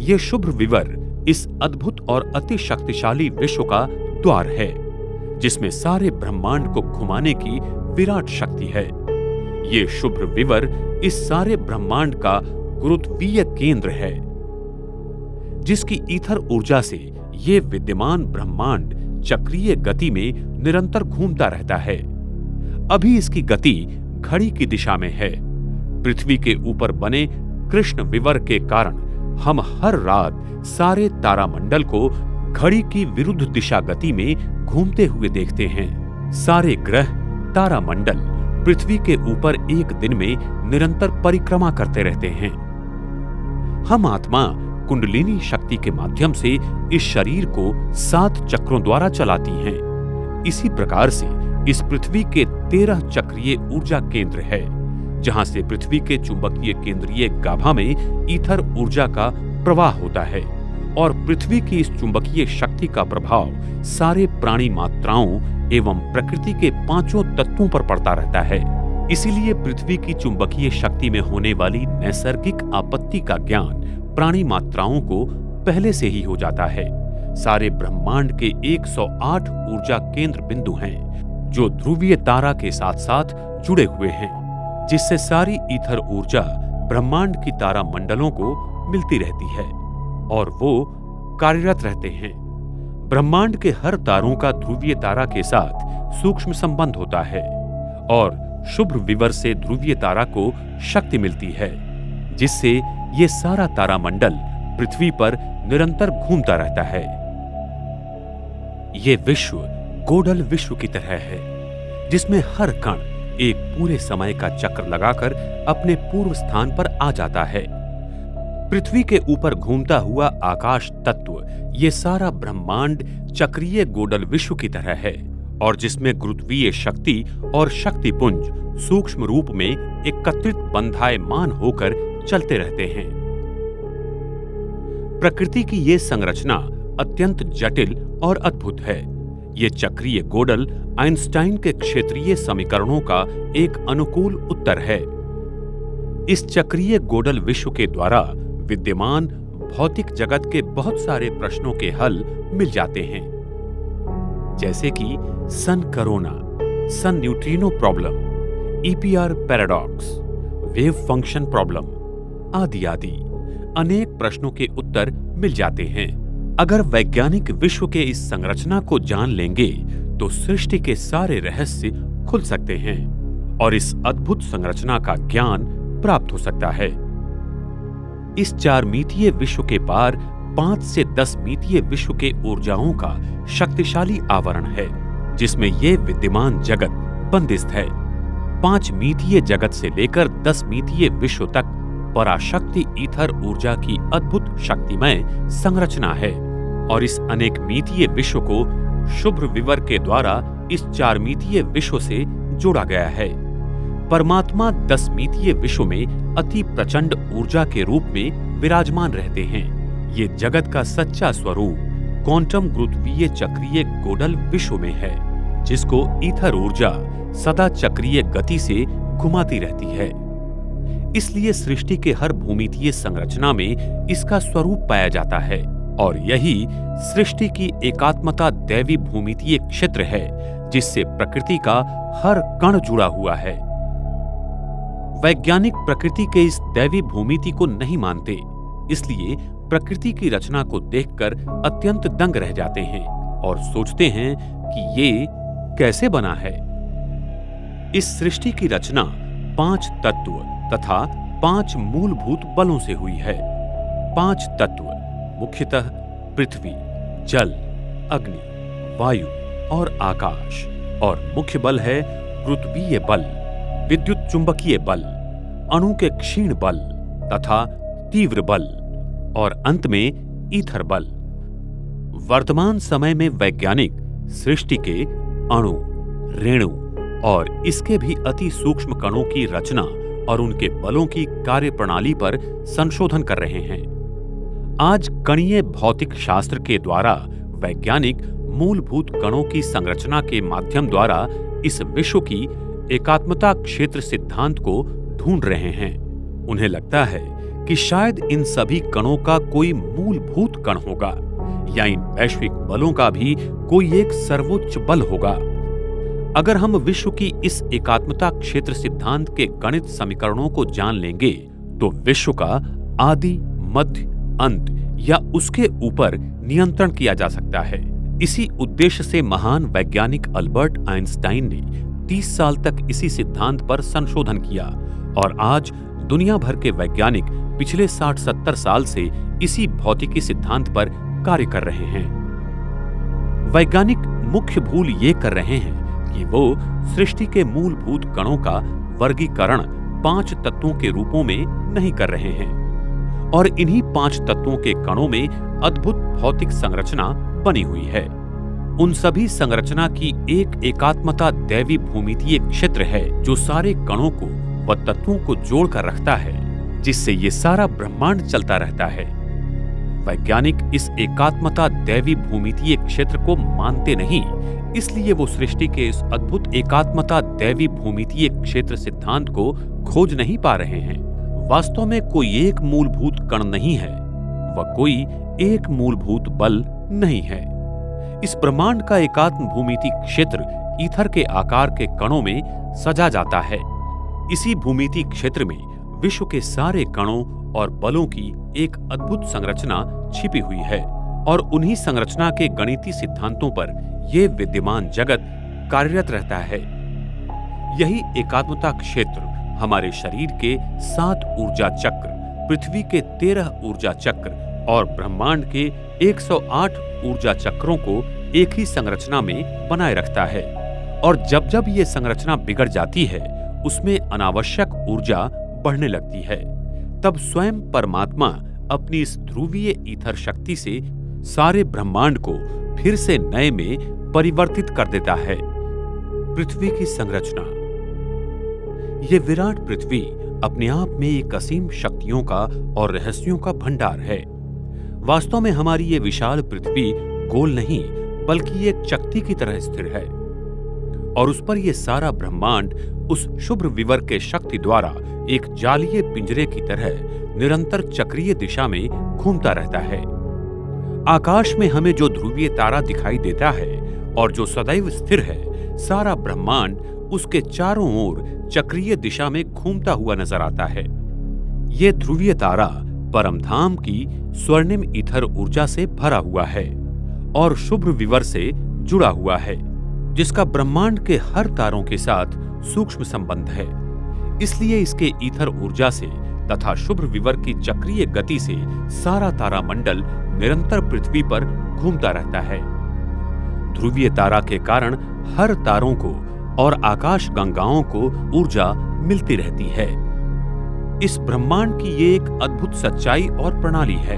ये शुभ्र विवर इस अद्भुत और अति शक्तिशाली विश्व का द्वार है जिसमें सारे ब्रह्मांड को घुमाने की विराट शक्ति है। ये शुभ्र विवर इस सारे ब्रह्मांड का गुरुत्वीय केंद्र है जिसकी ईथर ऊर्जा से ये विद्यमान ब्रह्मांड चक्रीय गति में निरंतर घूमता रहता है। अभी इसकी गति घड़ी की दिशा में है। पृथ्वी के ऊपर बने कृष्ण विवर के कारण हम हर रात सारे तारामंडल को घड़ी की विरुद्ध दिशा गति में घूमते हुए देखते हैं। सारे ग्रह, तारामंडल पृथ्वी के ऊपर एक दिन में निरंतर परिक्रमा करते रहते हैं। हम आत्मा कुंडलिनी शक्ति के माध्यम से इस शरीर को 7 चक्रों द्वारा चलाती हैं। इसी प्रकार से इस पृथ्वी के 13 चक्रीय ऊर्जा केंद्र है, जहां से पृथ्वी के चुंबकीय केंद्रीय गाभा में ईथर ऊर्जा का प्रवाह होता है और पृथ्वी की इस चुंबकीय शक्ति का प्रभाव सारे प्राणी मात्राओं एवं प्रकृति के 5 तत्वों पर पड़ता रहता है। इसीलिए पृथ्वी की चुंबकीय शक्ति में होने वाली नैसर्गिक आपत्ति का ज्ञान प्राणी मात्राओं को पहले से ही हो जाता है। सारे ब्रह्मांड के 108 ऊर्जा केंद्र बिंदु हैं, जो ध्रुवीय तारा के साथ साथ जुड़े हुए हैं, जिससे सारी ईथर ऊर्जा ब्रह्मांड की तारा मंडलों को मिलती रहती है और वो कार्यरत रहते हैं। ब्रह्मांड के हर तारों का ध्रुवीय तारा के साथ सूक्ष्म संबंध होता है और शुभ्र विवर से ध्रुवीय तारा को शक्ति मिलती है, जिससे ये सारा तारामंडल पृथ्वी पर निरंतर घूमता रहता है। ये विश्व गोडल विश्व की तरह है, जिसमें हर कण एक पूरे समय का चक्र लगाकर अपने पूर्व स्थान पर आ जाता है। पृथ्वी के ऊपर घूमता हुआ आकाश तत्व ये सारा ब्रह्मांड चक्रीय गोडल विश्व की तरह है और जिसमें गुरुत्वीय शक्ति और शक्तिपुंज सूक्ष्म रूप में एकत्रित बंधायमान होकर चलते रहते हैं। प्रकृति की ये संरचना अत्यंत जटिल और अद्भुत है। ये चक्रीय गोडल आइंस्टाइन के क्षेत्रीय समीकरणों का एक अनुकूल उत्तर है। इस चक्रीय गोडल विश्व के द्वारा विद्यमान भौतिक जगत के बहुत सारे प्रश्नों के हल मिल जाते हैं, जैसे कि sun corona, sun neutrino problem, EPR paradox, wave function problem आदि आदि अनेक प्रश्नों के उत्तर मिल जाते हैं। अगर वैज्ञानिक विश्व के इस संरचना को जान लेंगे तो सृष्टि के सारे रहस्य खुल सकते हैं और इस अद्भुत संरचना का ज्ञान प्राप्त हो सकता है। इस 4 मितीय विश्व के पार 5 से 10 मितीय विश्व के ऊर्जाओं का शक्तिशाली आवरण है, जिसमें ये विद्यमान जगत बंदिस्त है। 5 मितीय जगत से लेकर 10 मितीय विश्व तक पराशक्ति ईथर ऊर्जा की अद्भुत शक्तिमय संरचना है और इस अनेक मितीय विश्व को शुभ्र विवर के द्वारा इस 4 मितीय विश्व से जोड़ा गया है। परमात्मा 10 मितीय विश्व में अति प्रचंड ऊर्जा के रूप में विराजमान रहते हैं। ये जगत का सच्चा स्वरूप क्वांटम गुरुत्वीय चक्रीय गोडल विश्व में है, जिसको ईथर ऊर्जा सदा चक्रीय गति से घुमाती रहती है। इसलिए सृष्टि के हर भूमितीय संरचना में इसका स्वरूप पाया जाता है और यही सृष्टि की एकात्मता दैवी भूमितीय क्षेत्र है, जिससे प्रकृति का हर कण जुड़ा हुआ है। वैज्ञानिक प्रकृति के इस दैवी भूमिति को नहीं मानते, इसलिए प्रकृति की रचना को देखकर अत्यंत दंग रह जाते हैं और सोचते हैं कि ये कैसे बना है। इस सृष्टि की रचना 5 तत्व तथा 5 मूलभूत बलों से हुई है। 5 तत्व मुख्यतः पृथ्वी, जल, अग्नि, वायु और आकाश, और मुख्य बल है गुरुत्वीय बल, विद्युत चुंबकीय बल, अणु के क्षीण बल तथा तीव्र बल और अंत में ईथर बल। वर्तमान समय में वैज्ञानिक सृष्टि के अणु, रेणु और इसके भी अति सूक्ष्म कणों की रचना और उनके बलों की कार्यप्रणाली पर संशोधन कर रहे हैं। आज कणीय भौतिक शास्त्र के द्वारा वैज्ञानिक मूलभूत कणों की संरचना के माध्यम द्वारा इस विश्व की एकात्मता क्षेत्र सिद्धांत को ढूंढ रहे हैं। उन्हें लगता है कि शायद इन सभी कणों का कोई मूलभूत कण होगा या इन वैश्विक बलों का भी कोई एक सर्वोच्च बल होगा। अगर हम विश्व की इस एकात्मता क्षेत्र सिद्धांत के गणित समीकरणों को जान लेंगे तो विश्व का आदि, मध्य, अंत या उसके ऊपर नियंत्रण किया जा सकता है। इसी उद्देश्य से महान वैज्ञानिक अल्बर्ट आइंस्टाइन ने 30 साल तक इसी सिद्धांत पर संशोधन किया और आज दुनिया भर के वैज्ञानिक पिछले 60-70 साल से इसी भौतिकी सिद्धांत पर कार्य कर रहे हैं। वैज्ञानिक मुख्य भूल ये कर रहे हैं कि वो सृष्टि के मूलभूत कणों का वर्गीकरण 5 तत्वों के रूपों में नहीं कर रहे हैं और इन्हीं 5 तत्वों के कणों में अद्भुत भौतिक संरचना बनी हुई है। उन सभी संरचना की एक एकात्मता दैवी भूमितीय क्षेत्र है जो सारे कणों को व तत्वों को जोड़कर रखता है, जिससे ये सारा ब्रह्मांड चलता रहता है। वैज्ञानिक इस एकात्मता दैवी भूमितीय क्षेत्र को मानते नहीं, इसलिए वो सृष्टि के इस अद्भुत एकात्मता दैवी भूमितीय क्षेत्र सिद्धांत को खोज नहीं पा रहे हैं। वास्तव में कोई एक मूलभूत कण नहीं है, वह कोई एक मूलभूत बल नहीं है। इस ब्रह्मांड का एकात्म भूमिति क्षेत्र ईथर के आकार के कणों में सजा जाता है। इसी भूमिति क्षेत्र में विश्व के सारे कणों और बलों की एक अद्भुत संरचना छिपी हुई है और उन्हीं संरचना के गणितीय सिद्धांतों पर यह विद्यमान जगत कार्यरत रहता है। यही एकात्मता क्षेत्र हमारे शरीर के 7 ऊर्जा चक्र, पृथ्वी के 13 ऊर्जा चक्र और ब्रह्मांड के 108 ऊर्जा चक्रों को एक ही संरचना में बनाए रखता है। और जब जब ये संरचना बिगड़ जाती है, उसमें अनावश्यक ऊर्जा बढ़ने लगती है, तब स्वयं परमात्मा अपनी इस ध्रुवीय ईथर शक्ति से सारे ब्रह्मांड को फिर से नए में परिवर्तित कर देता है। पृथ्वी की संरचना। ये विराट पृथ्वी अपने आप में एक असीम शक्तियों का और रहस्यों का भंडार है। वास्तव में हमारी ये विशाल पृथ्वी गोल नहीं, बल्कि एक चक्ति की तरह स्थिर है और उस पर यह सारा ब्रह्मांड उस शुभ्र विवर के शक्ति द्वारा एक जालीय पिंजरे की तरह निरंतर चक्रीय दिशा में घूमता रहता है। आकाश में हमें जो ध्रुवीय तारा दिखाई देता है और जो सदैव स्थिर है, सारा ब्रह्मांड उसके चारों ओर चक्रीय दिशा में घूमता हुआ नजर आता है। ये ध्रुवीय तारा परमधाम की स्वर्णिम ईथर ऊर्जा से भरा हुआ है और शुभ्र विवर से जुड़ा हुआ है, जिसका ब्रह्मांड के हर तारों के साथ सूक्ष्म संबंध है। इसलिए इसके ईथर ऊर्जा से तथा शुभ्र विवर की चक्रीय गति से सारा तारामंडल निरंतर पृथ्वी पर घूमता रहता है। ध्रुवीय तारा के कारण हर तारों को और आकाश गंगाओं को ऊर्जा मिलती रहती है। इस ब्रह्मांड की ये एक अद्भुत सच्चाई और प्रणाली है।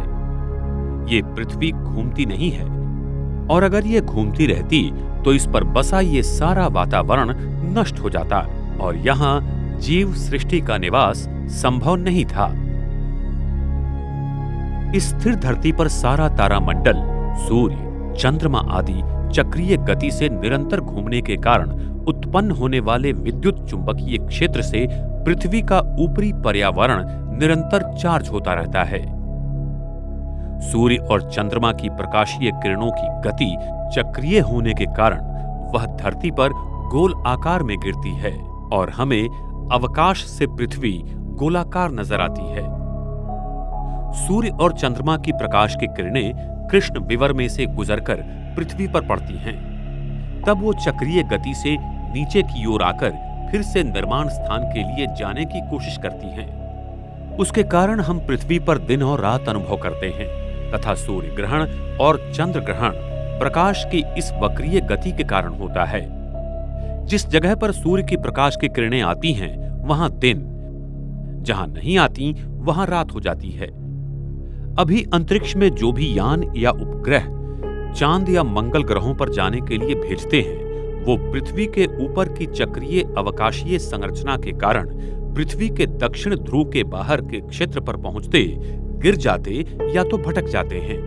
ये पृथ्वी घूमती नहीं है, और अगर ये घूमती रहती तो इस पर बसा ये सारा वातावरण नष्ट हो जाता और यहाँ जीव सृष्टि का निवास संभव नहीं था। इस स्थिर धरती पर सारा तारामंडल, सूर्य, चंद्रमा आदि चक्रीय गति से निरंतर घूमने के कारण उत्पन्न होने वाले विद्युत चुंबकीय क्षेत्र से पृथ्वी का ऊपरी पर्यावरण निरंतर चार्ज होता रहता है। सूर्य और चंद्रमा की प्रकाशीय किरणों की गति चक्रीय होने के कारण वह धरती पर गोल आकार में गिरती है और हमें अवकाश से पृथ्वी गोलाकार नजर आती है। सूर्य और चंद्रमा की प्रकाश की किरणें कृष्ण विवर में से गुजरकर पृथ्वी पर पड़ती हैं। तब वो चक्रीय गति से नीचे की ओर आकर फिर से निर्माण स्थान के लिए जाने की कोशिश करती हैं। उसके कारण हम पृथ्वी पर दिन और रात अनुभव करते हैं तथा सूर्य ग्रहण और चंद्र ग्रहण प्रकाश की इस वक्रीय गति के कारण होता है। जिस जगह पर सूर्य की प्रकाश की किरणें आती हैं वहां दिन, जहां नहीं आती वहां रात हो जाती है। अभी अंतरिक्ष में जो भी यान या उपग्रह चांद या मंगल ग्रहों पर जाने के लिए भेजते हैं, वो पृथ्वी के ऊपर की चक्रीय अवकाशीय संरचना के कारण पृथ्वी के दक्षिण ध्रुव के बाहर के क्षेत्र पर पहुंचते गिर जाते या तो भटक जाते हैं,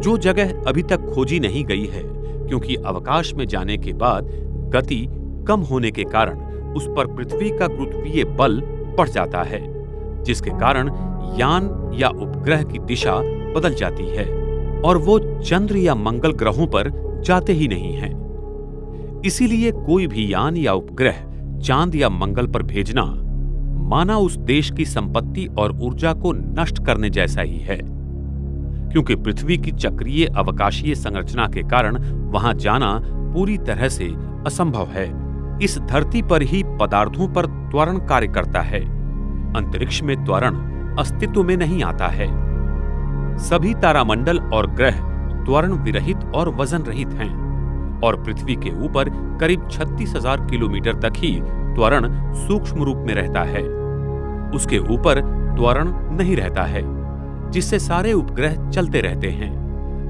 जो जगह अभी तक खोजी नहीं गई है, क्योंकि अवकाश में जाने के बाद गति कम होने के कारण उस पर पृथ्वी का गुरुत्वीय बल बढ़ जाता है, जिसके कारण यान या उपग्रह की दिशा बदल जाती है और वो चंद्र या मंगल ग्रहों पर जाते ही नहीं हैं। इसीलिए कोई भी यान या उपग्रह चांद या मंगल पर भेजना माना उस देश की संपत्ति और ऊर्जा को नष्ट करने जैसा ही है, क्योंकि पृथ्वी की चक्रीय अवकाशीय संरचना के कारण वहां जाना पूरी तरह से असंभव है। इस धरती पर ही पदार्थों पर त्वरण कार्य करता है। अंतरिक्ष में त्वरण अस्तित्व में नहीं आता है। सभी तारामंडल और ग्रह त्वरण विरहित और वजन रहित हैं और पृथ्वी के ऊपर करीब 36,000 किलोमीटर तक ही त्वरण सूक्ष्म रूप में रहता है। उसके ऊपर त्वरण नहीं रहता है। जिससे सारे उपग्रह चलते रहते हैं।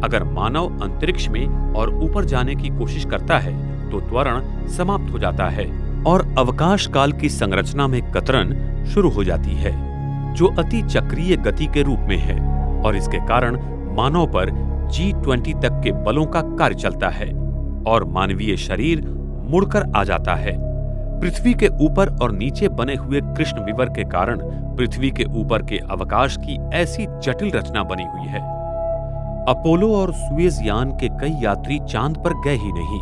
अगर मानव अंतरिक्ष में और ऊपर जाने की कोशिश करता है तो त्वरण समाप्त हो जाता है और अवकाश काल की संरचना में कतरन शुरू हो जाती है, जो अति चक्रीय गति के रूप में है, और इसके कारण मानव पर G20 तक के बलों का कार्य चलता है और मानवीय शरीर मुड़कर आ जाता है। पृथ्वी के ऊपर और नीचे बने हुए कृष्ण विवर के कारण पृथ्वी के ऊपर के अवकाश की ऐसी जटिल रचना बनी हुई है। अपोलो और सुएज यान के कई यात्री चांद पर गए ही नहीं,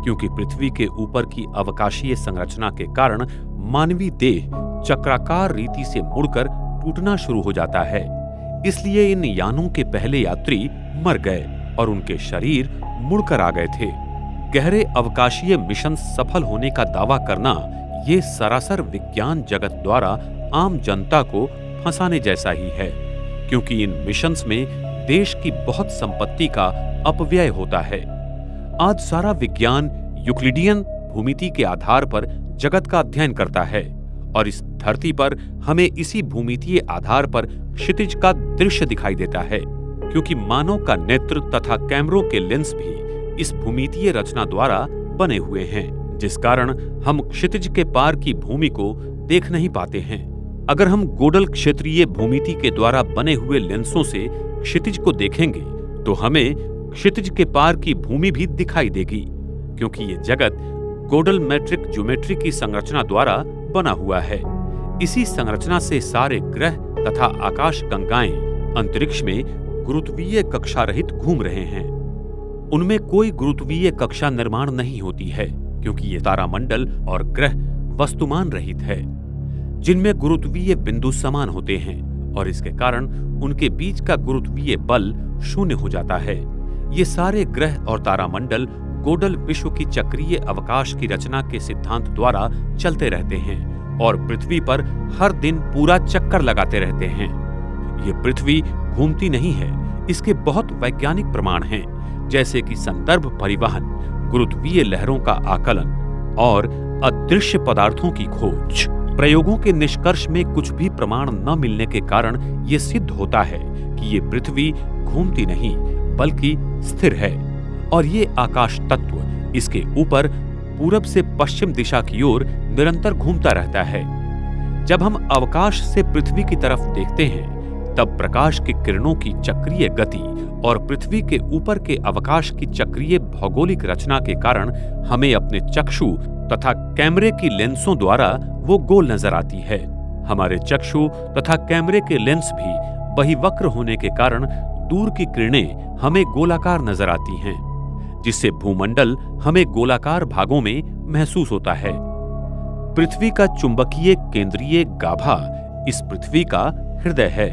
क्योंकि पृथ्वी के ऊपर की अवकाशीय संरचना के कारण मानवीय देह चक्राकार रीति से मुड़कर टूटना शुरू हो जाता है। इसलिए इन यानों के पहले यात्री मर गए और उनके शरीर मुड़कर आ गए थे। गहरे अवकाशीय मिशन सफल होने का दावा करना ये सरासर विज्ञान जगत द्वारा आम जनता को फंसाने जैसा ही है, क्योंकि इन मिशंस में देश की बहुत संपत्ति का अपव्यय होता है। आज सारा विज्ञान यूक्लिडियन भूमिति के आधार पर जगत का अध्ययन करता है और इस धरती पर हमें इसी भूमितीय आधार पर क्षितिज का दृश्य दिखाई देता है, क्योंकि मानव का नेत्र तथा कैमरों के लेंस भी इस भूमितीय रचना द्वारा बने हुए हैं, जिस कारण हम क्षितिज के पार की भूमि को देख नहीं पाते हैं। अगर हम गोडल क्षेत्रीय भूमिति के द्वारा बने हुए लेंसों से क्षितिज को देखेंगे तो हमें क्षितिज के पार की भूमि भी दिखाई देगी, क्योंकि ये जगत गोडल मैट्रिक ज्योमेट्री की संरचना द्वारा बना हुआ है। इसी संरचना से सारे ग्रह तथा आकाश गंगाएं अंतरिक्ष में गुरुत्वीय कक्षा रहित घूम रहे हैं। उनमें कोई गुरुत्वीय कक्षा निर्माण नहीं होती है, क्योंकि ये तारामंडल और ग्रह वस्तुमान रहित है, जिनमें गुरुत्वीय बिंदु समान होते हैं और इसके कारण उनके बीच का गुरुत्वीय बल शून्य हो जाता है। ये सारे ग्रह और तारामंडल गोडल विश्व की चक्रीय अवकाश की रचना के सिद्धांत द्वारा चलते रहते हैं और पृथ्वी पर हर दिन पूरा चक्कर लगाते रहते हैं। ये पृथ्वी घूमती नहीं है, इसके बहुत वैज्ञानिक प्रमाण हैं, जैसे कि संदर्भ परिवहन, गुरुत्वीय लहरों का आकलन और अदृश्य पदार्थों की खोज। प्रयोगों के निष्कर्ष में कुछ भी प्रमाण न मिलने के कारण ये सिद्ध होता है कि ये पृथ्वी घूमती नहीं बल्कि स्थिर है और ये आकाश तत्व इसके ऊपर पूरब से पश्चिम दिशा की ओर निरंतर घूमता रहता है। जब हम अवकाश से पृथ्वी की तरफ देखते हैं तब प्रकाश की किरणों की चक्रीय गति और पृथ्वी के ऊपर के अवकाश की चक्रीय भौगोलिक रचना के कारण हमें अपने चक्षु तथा कैमरे की लेंसों द्वारा वो गोल नजर आती है। हमारे चक्षु तथा कैमरे के लेंस भी वही वक्र होने के कारण दूर की किरणें हमें गोलाकार नजर आती हैं, जिससे भूमंडल हमें गोलाकार भागों में महसूस होता है। पृथ्वी का चुंबकीय केंद्रीय गाभा इस पृथ्वी का हृदय है।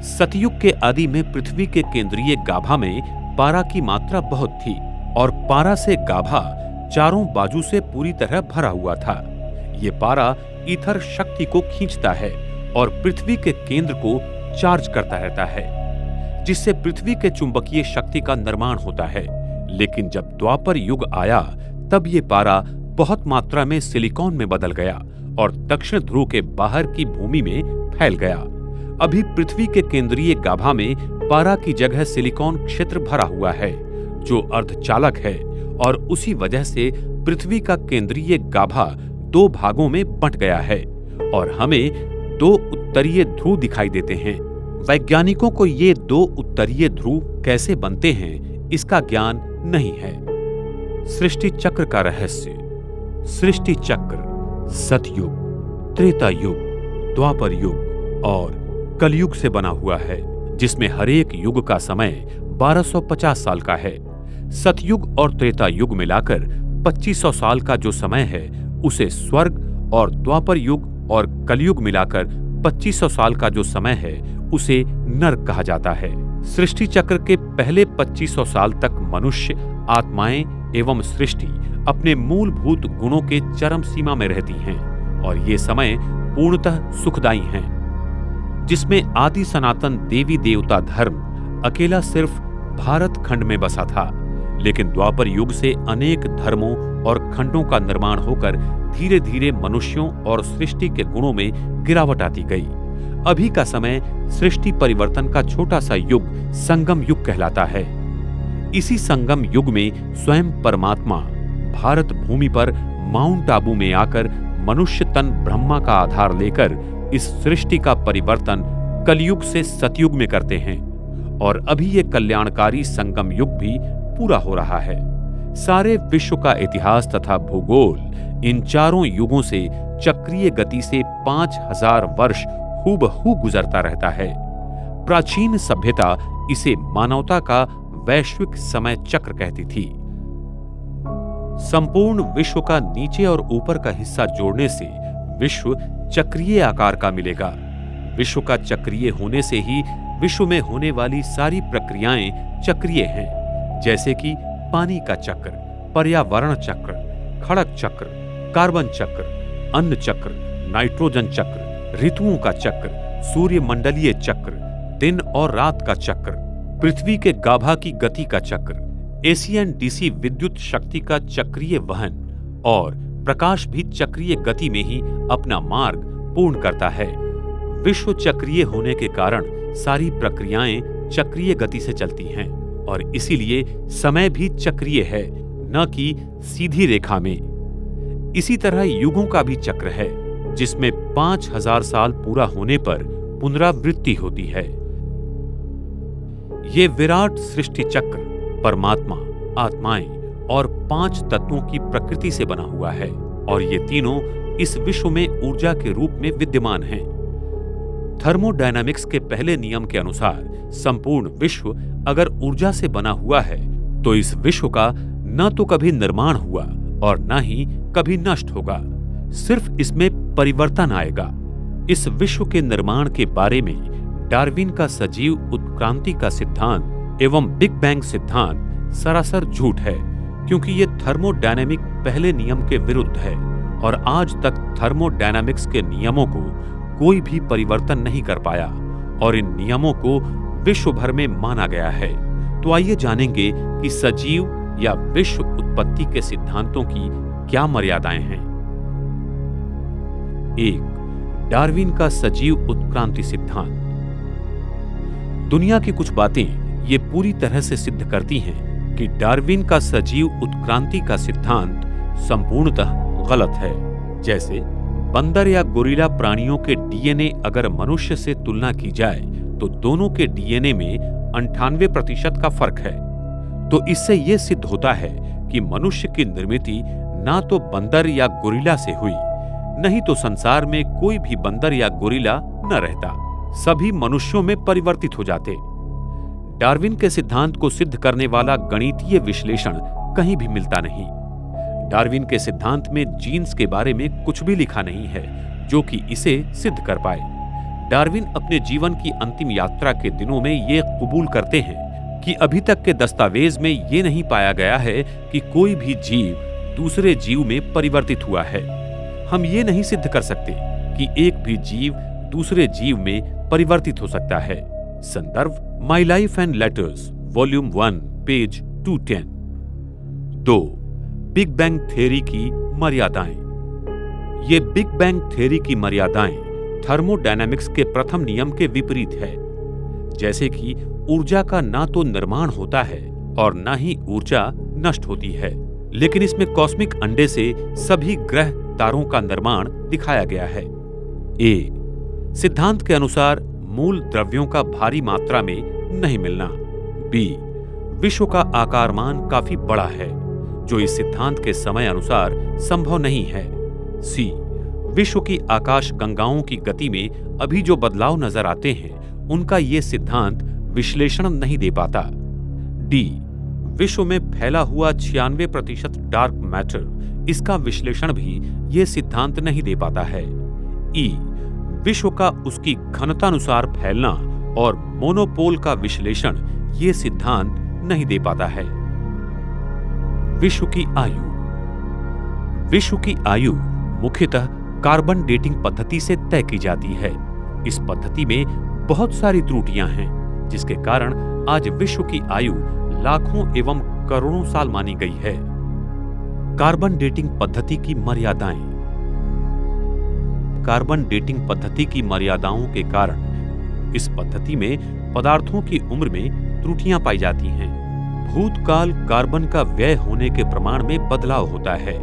सतयुग के आदि में पृथ्वी के केंद्रीय गाभा में पारा की मात्रा बहुत थी और पारा से गाभा चारों बाजू से पूरी तरह भरा हुआ था। ये पारा ईथर शक्ति को खींचता है और पृथ्वी के केंद्र को चार्ज करता रहता है, जिससे पृथ्वी के चुंबकीय शक्ति का निर्माण होता है। लेकिन जब द्वापर युग आया तब ये पारा बहुत मात्रा में सिलिकॉन में बदल गया और दक्षिण ध्रुव के बाहर की भूमि में फैल गया। अभी पृथ्वी के केंद्रीय गाभा में पारा की जगह सिलिकॉन क्षेत्र भरा हुआ है, जो अर्धचालक है, और उसी वजह से पृथ्वी का केंद्रीय गाभा दो भागों में बंट गया है और हमें दो उत्तरीय ध्रुव दिखाई देते हैं। वैज्ञानिकों को ये दो उत्तरीय ध्रुव कैसे बनते हैं इसका ज्ञान नहीं है। सृष्टि चक्र का रहस्य। सृष्टि चक्र सतयुग, त्रेता युग, द्वापर युग और कलयुग से बना हुआ है, जिसमें हर एक युग का समय 1250 साल का है। सतयुग और त्रेता युग मिलाकर 2500 साल का जो समय है उसे स्वर्ग, और द्वापर युग और कलयुग मिलाकर 2500 साल का जो समय है उसे नरक कहा जाता है। सृष्टि चक्र के पहले 2500 साल तक मनुष्य, आत्माएं एवं सृष्टि अपने मूलभूत गुणों के चरम सीमा में रहती हैं और ये समय पूर्णतः सुखदायी हैं, जिसमें आदि सनातन देवी देवता धर्म अकेला सिर्फ भारत खंड में बसा था। लेकिन द्वापर युग से अनेक धर्मों और खंडों का निर्माण होकर धीरे धीरे मनुष्यों और सृष्टि के गुणों में गिरावट आती गई। अभी का समय सृष्टि परिवर्तन का छोटा सा युग संगम युग कहलाता है। इसी संगम युग में स्वयं परमात्मा भारत भूमि पर माउंट आबू में आकर मनुष्य तन ब्रह्मा का आधार लेकर इस सृष्टि का परिवर्तन कलयुग से सतयुग में करते हैं और अभी ये कल्याणकारी संगम युग भी पूरा हो रहा है। सारे विश्व का इतिहास तथा भूगोल इन चारों युगों से चक्रीय गति से 5000 वर्ष हूबहू गुजरता रहता है। प्राचीन सभ्यता इसे मानवता का वैश्विक समय चक्र कहती थी। संपूर्ण विश्व का नीचे और ऊपर का हिस्सा जोड़ने से विश्व चक्रीय आकार का मिलेगा। विश्व का चक्रीय होने से ही विश्व में होने वाली सारी प्रक्रियाएं चक्रीय हैं, जैसे कि पानी का चक्र, पर्यावरण चक्र, खड़क चक्र, कार्बन चक्र, अन्न चक्र, नाइट्रोजन चक्र, ऋतुओं का चक्र, सूर्यमंडलीय चक्र, दिन और रात का चक्र, पृथ्वी के गाभा की गति का चक्र, एसीएन डीसी विद्युत शक्ति का चक्रीय वहन और प्रकाश भी चक्रीय गति में ही अपना मार्ग पूर्ण करता है। विश्व चक्रीय होने के कारण सारी प्रक्रियाएं चक्रीय गति से चलती हैं और इसीलिए समय भी चक्रीय है, न कि सीधी रेखा में। इसी तरह युगों का भी चक्र है, जिसमें 5000 साल पूरा होने पर पुनरावृत्ति होती है। ये विराट सृष्टि चक्र परमात्मा, आत्माएं और 5 तत्वों की प्रकृति से बना हुआ है और ये तीनों इस विश्व में ऊर्जा के रूप में विद्यमान हैं। थर्मोडायनामिक्स के पहले नियम के अनुसार संपूर्ण विश्व अगर ऊर्जा से बना हुआ है तो इस विश्व का न तो कभी निर्माण हुआ और न ही कभी नष्ट होगा, सिर्फ इसमें परिवर्तन आएगा। इस विश्व के निर्माण के बारे में डार्विन का सजीव उत्क्रांति का सिद्धांत एवं बिग बैंग सिद्धांत सरासर झूठ है, क्योंकि ये थर्मोडायनेमिक पहले नियम के विरुद्ध है और आज तक थर्मोडायनामिक्स के नियमों को कोई भी परिवर्तन नहीं कर पाया और इन नियमों को विश्व भर में माना गया है। तो आइए जानेंगे कि सजीव या विश्व उत्पत्ति के सिद्धांतों की क्या मर्यादाएं हैं। 1. डार्विन का सजीव उत्क्रांति सिद्धांत। दुनिया की कुछ बातें ये पूरी तरह से सिद्ध करती हैं कि डार्विन का सजीव उत्क्रांति का सिद्धांत संपूर्णतः गलत है। जैसे बंदर या गोरिल्ला प्राणियों के डीएनए अगर मनुष्य से तुलना की जाए तो दोनों के डीएनए में 98% का फर्क है। तो इससे यह सिद्ध होता है कि मनुष्य की निर्मित ना तो बंदर या गोरिल्ला से हुई, नहीं तो संसार में कोई भी बंदर या गोरिल्ला न रहता, सभी मनुष्यों में परिवर्तित हो जाते। डार्विन के सिद्धांत को सिद्ध करने वाला गणितीय विश्लेषण कहीं भी मिलता नहीं। डार्विन के सिद्धांत में जीन्स के बारे में कुछ भी लिखा नहीं है जो कि इसे सिद्ध कर पाए। डार्विन अपने जीवन की अंतिम यात्रा के दिनों में ये कबूल करते हैं कि अभी तक के दस्तावेज में ये नहीं पाया गया है कि कोई भी जीव दूसरे जीव में परिवर्तित हुआ है। हम ये नहीं सिद्ध कर सकते कि एक भी जीव दूसरे जीव में परिवर्तित हो सकता है। संदर्भ my life and letters volume 1 page 210। 2. Big bang theory की मर्यादाएं। ये बिग बैंग थ्योरी की मर्यादाएं थर्मोडायनामिक्स के प्रथम नियम के विपरीत है। जैसे कि ऊर्जा का ना तो निर्माण होता है और ना ही ऊर्जा नष्ट होती है, लेकिन इसमें कॉस्मिक अंडे से सभी ग्रह तारों का निर्माण दिखाया गया है। ए. सिद्धांत के अनुसार मूल द्रव्यों का भारी मात्रा में नहीं मिलना। बी. विश्व का आकारमान काफी बड़ा है, जो इस सिद्धांत के समय अनुसार संभव नहीं है। सी. विश्व की आकाश गंगाओं की गति में अभी जो बदलाव नजर आते हैं उनका ये सिद्धांत विश्लेषण नहीं दे पाता। डी. विश्व में फैला हुआ 96% डार्क मैटर, इसका विश्लेषण भी ये सिद्धांत नहीं दे पाता है। ई. विश्व का उसकी घनतानुसार फैलना और मोनोपोल का विश्लेषण ये सिद्धांत नहीं दे पाता है। विश्व की आयु। विश्व की आयु मुख्यतः कार्बन डेटिंग पद्धति से तय की जाती है। इस पद्धति में बहुत सारी त्रुटियां हैं, जिसके कारण आज विश्व की आयु लाखों एवं करोड़ों साल मानी गई है। कार्बन डेटिंग पद्धति की मर्यादाएं। कार्बन डेटिंग पद्धति की मर्यादाओं के कारण इस पद्धति में पदार्थों की उम्र में त्रुटियां पाई जाती हैं। भूतकाल कार्बन का व्यय होने के प्रमाण में बदलाव होता है,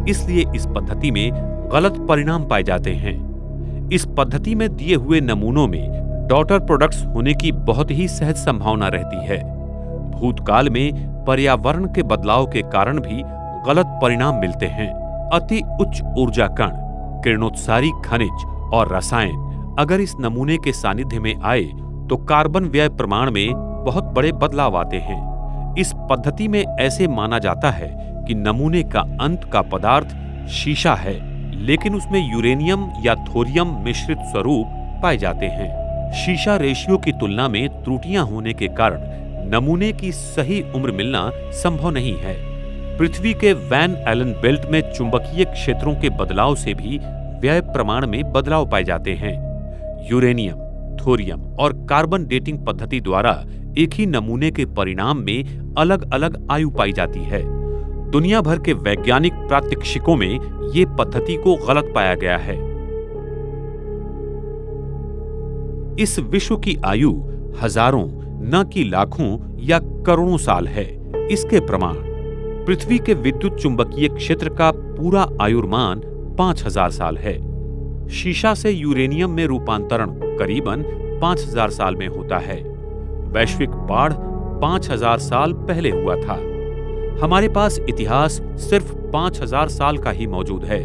इसलिए इस पद्धति में गलत परिणाम पाए जाते हैं। इस पद्धति में दिए हुए नमूनों में डॉटर प्रोडक्ट्स होने की बहुत ही सहज संभावना रहती है। भूतकाल में पर्यावरण के बदलाव के कारण भी गलत परिणाम मिलते हैं। अति उच्च ऊर्जा कण, किरणोत्सारी खनिज और रसायन अगर इस नमूने के सानिध्य में आए तो कार्बन व्यय प्रमाण में बहुत बड़े बदलाव आते हैं। इस पद्धति में ऐसे माना जाता है कि नमूने का अंत का पदार्थ शीशा है, लेकिन उसमें यूरेनियम या थोरियम मिश्रित स्वरूप पाए जाते हैं। शीशा रेशियो की तुलना में त्रुटियां होने के कारण नमूने की सही उम्र मिलना संभव नहीं है। पृथ्वी के वैन एलन बेल्ट में चुंबकीय क्षेत्रों के बदलाव से भी व्यय प्रमाण में बदलाव पाए जाते हैं। यूरेनियम, थोरियम और कार्बन डेटिंग पद्धति द्वारा एक ही नमूने के परिणाम में अलग अलग आयु पाई जाती है। दुनिया भर के वैज्ञानिक प्रात्यक्षिकों में ये पद्धति को गलत पाया गया है। इस विश्व की आयु हजारों न कि लाखों या करोड़ों साल है। इसके प्रमाण पृथ्वी के विद्युत चुंबकीय क्षेत्र का पूरा आयुर्मान 5000 साल है। शीशा से यूरेनियम में रूपांतरण करीबन 5000 साल में होता है। वैश्विक बाढ़ 5000 साल पहले हुआ था। हमारे पास इतिहास सिर्फ 5000 साल का ही मौजूद है।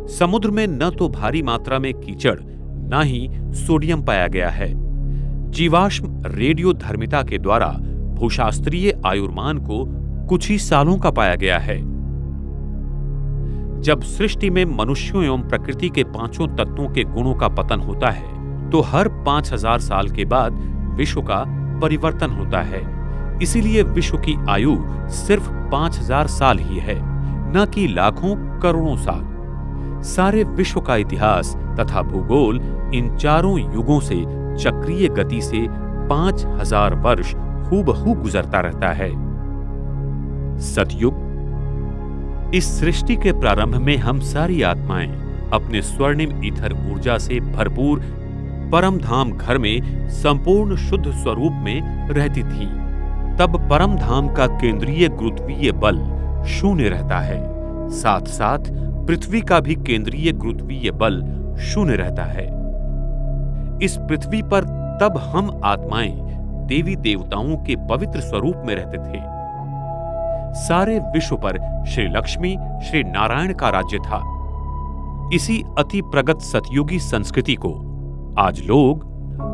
समुद्र में न तो भारी मात्रा में कीचड़ न ही सोडियम पाया गया है। जीवाश्म रेडियोधर्मिता के द्वारा भूशास्त्रीय आयुर्मान को कुछ ही सालों का पाया गया है। जब सृष्टि में मनुष्यों एवं प्रकृति के पांचों तत्वों के गुणों का पतन होता है तो हर 5000 साल के बाद विश्व का परिवर्तन होता है। इसीलिए विश्व की आयु सिर्फ 5000 साल ही है, न कि लाखों करोड़ों साल। सारे विश्व का इतिहास तथा भूगोल इन चारों युगों से चक्रीय गति से 5000 वर्ष हूबहू गुजरता रहता है। सतयुग। इस सृष्टि के प्रारंभ में हम सारी आत्माएं अपने स्वर्णिम ईथर ऊर्जा से भरपूर परम धाम घर में संपूर्ण शुद्ध स्वरूप में रहती थी। तब परम धाम का केंद्रीय गुरुत्वीय बल शून्य रहता है। साथ साथ पृथ्वी का भी केंद्रीय गुरुत्वीय बल शून्य रहता है। इस पृथ्वी पर तब हम आत्माएं देवी देवताओं के पवित्र स्वरूप में रहते थे। सारे विश्व पर श्री लक्ष्मी, श्री नारायण का राज्य था। इसी अति प्रगत सतयुगी संस्कृति को आज लोग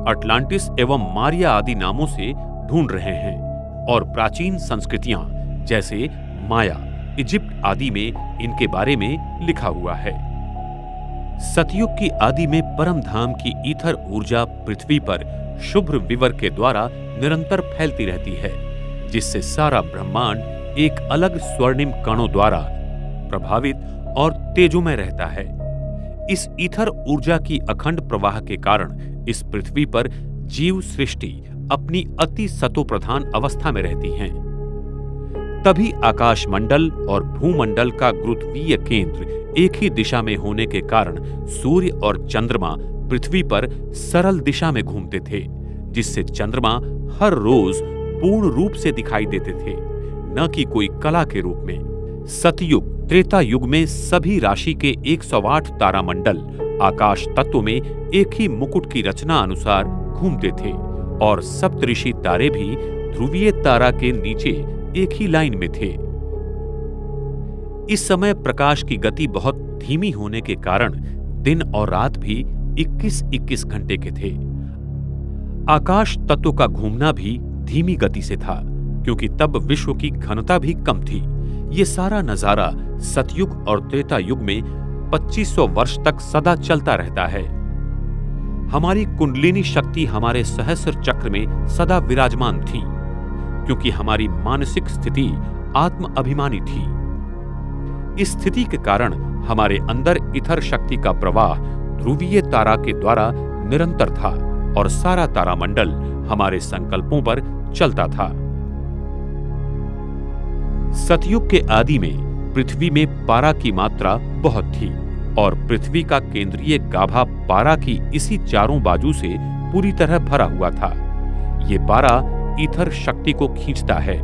अटलांटिस एवं मारिया आदि नामों से ढूंढ रहे हैं और प्राचीन संस्कृतियां जैसे माया, इजिप्ट आदि में इनके बारे में लिखा हुआ है। सतयुग की आदि में परम धाम की ईथर ऊर्जा पृथ्वी पर शुभ्र विवर के द्वारा निरंतर फैलती रहती है, जिससे सारा ब्रह्मांड एक अलग स्वर्णिम कणों द्वारा प्रभावित और तेजोमय रहता है। इस ईथर ऊर्जा की अखंड प्रवाह के कारण इस पृथ्वी पर जीव सृष्टि अपनी अति सतोप्रधान अवस्था में रहती हैं। तभी आकाशमंडल और भूमंडल का गुरुत्वीय केंद्र एक ही दिशा में होने के कारण सूर्य और चंद्रमा पृथ्वी पर सरल दिशा में घूमते थे, जिससे चंद्रमा हर रोज पूर्ण रूप से दिखाई देते थे, न कि कोई कला के रूप में। सतयुग त्रेता युग में सभी राशि के 108 तारामंडल आकाश तत्व में एक ही मुकुट की रचना अनुसार घूमते थे और सप्तऋषि तारे भी ध्रुवीय तारा के नीचे एक ही लाइन में थे। इस समय प्रकाश की गति बहुत धीमी होने के कारण दिन और रात भी 21-21 घंटे के थे। आकाश तत्व का घूमना भी धीमी गति से था, क्योंकि तब विश्व की घनता भी कम थी। ये सारा नजारा सतयुग और त्रेता युग में 2500 वर्ष तक सदा चलता रहता है। हमारी कुंडलिनी शक्ति हमारे सहस्र चक्र में सदा विराजमान थी, क्योंकि हमारी मानसिक स्थिति आत्म अभिमानी थी। इस स्थिति के कारण हमारे अंदर इथर शक्ति का प्रवाह ध्रुवीय तारा के द्वारा निरंतर था और सारा तारामंडल हमारे संकल्पों पर चलता था। सतयुग के आदि में पृथ्वी में पारा की मात्रा बहुत थी। और पृथ्वी का केंद्रीय गाभा पारा की इसी चारों बाजू से पूरी तरह भरा हुआ था। ये पारा ईथर शक्ति को खींचता है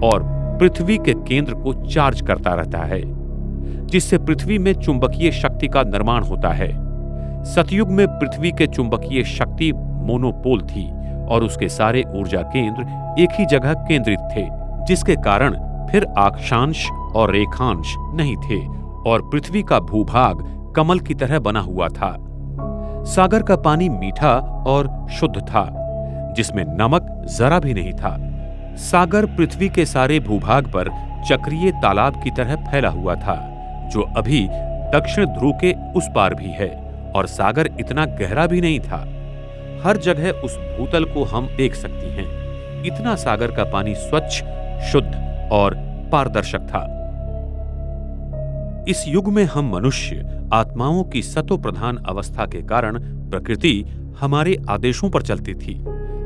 और पृथ्वी के केंद्र को चार्ज करता रहता है, जिससे पृथ्वी में चुंबकीय शक्ति का निर्माण होता है। सतयुग में पृथ्वी के चुंबकीय शक्ति मोनोपोल थी और उसके सारे ऊर्जा केंद्र एक ही जगह केंद्रित थे, जिसके कारण फिर अक्षांश और रेखांश नहीं थे और पृथ्वी का भूभाग कमल की तरह बना हुआ था। सागर का पानी मीठा और शुद्ध था, जिसमें नमक जरा भी नहीं था। सागर पृथ्वी के सारे भूभाग पर चक्रीय तालाब की तरह फैला हुआ था, जो अभी दक्षिण ध्रुव के उस पार भी है, और सागर इतना गहरा भी नहीं था। हर जगह उस भूतल को हम देख सकती हैं। इतना सागर का पानी स्वच्छ, शुद्ध और पारदर्शक था। इस युग में हम मनुष्य आत्माओं की सतो प्रधान अवस्था के कारण प्रकृति हमारे आदेशों पर चलती थी।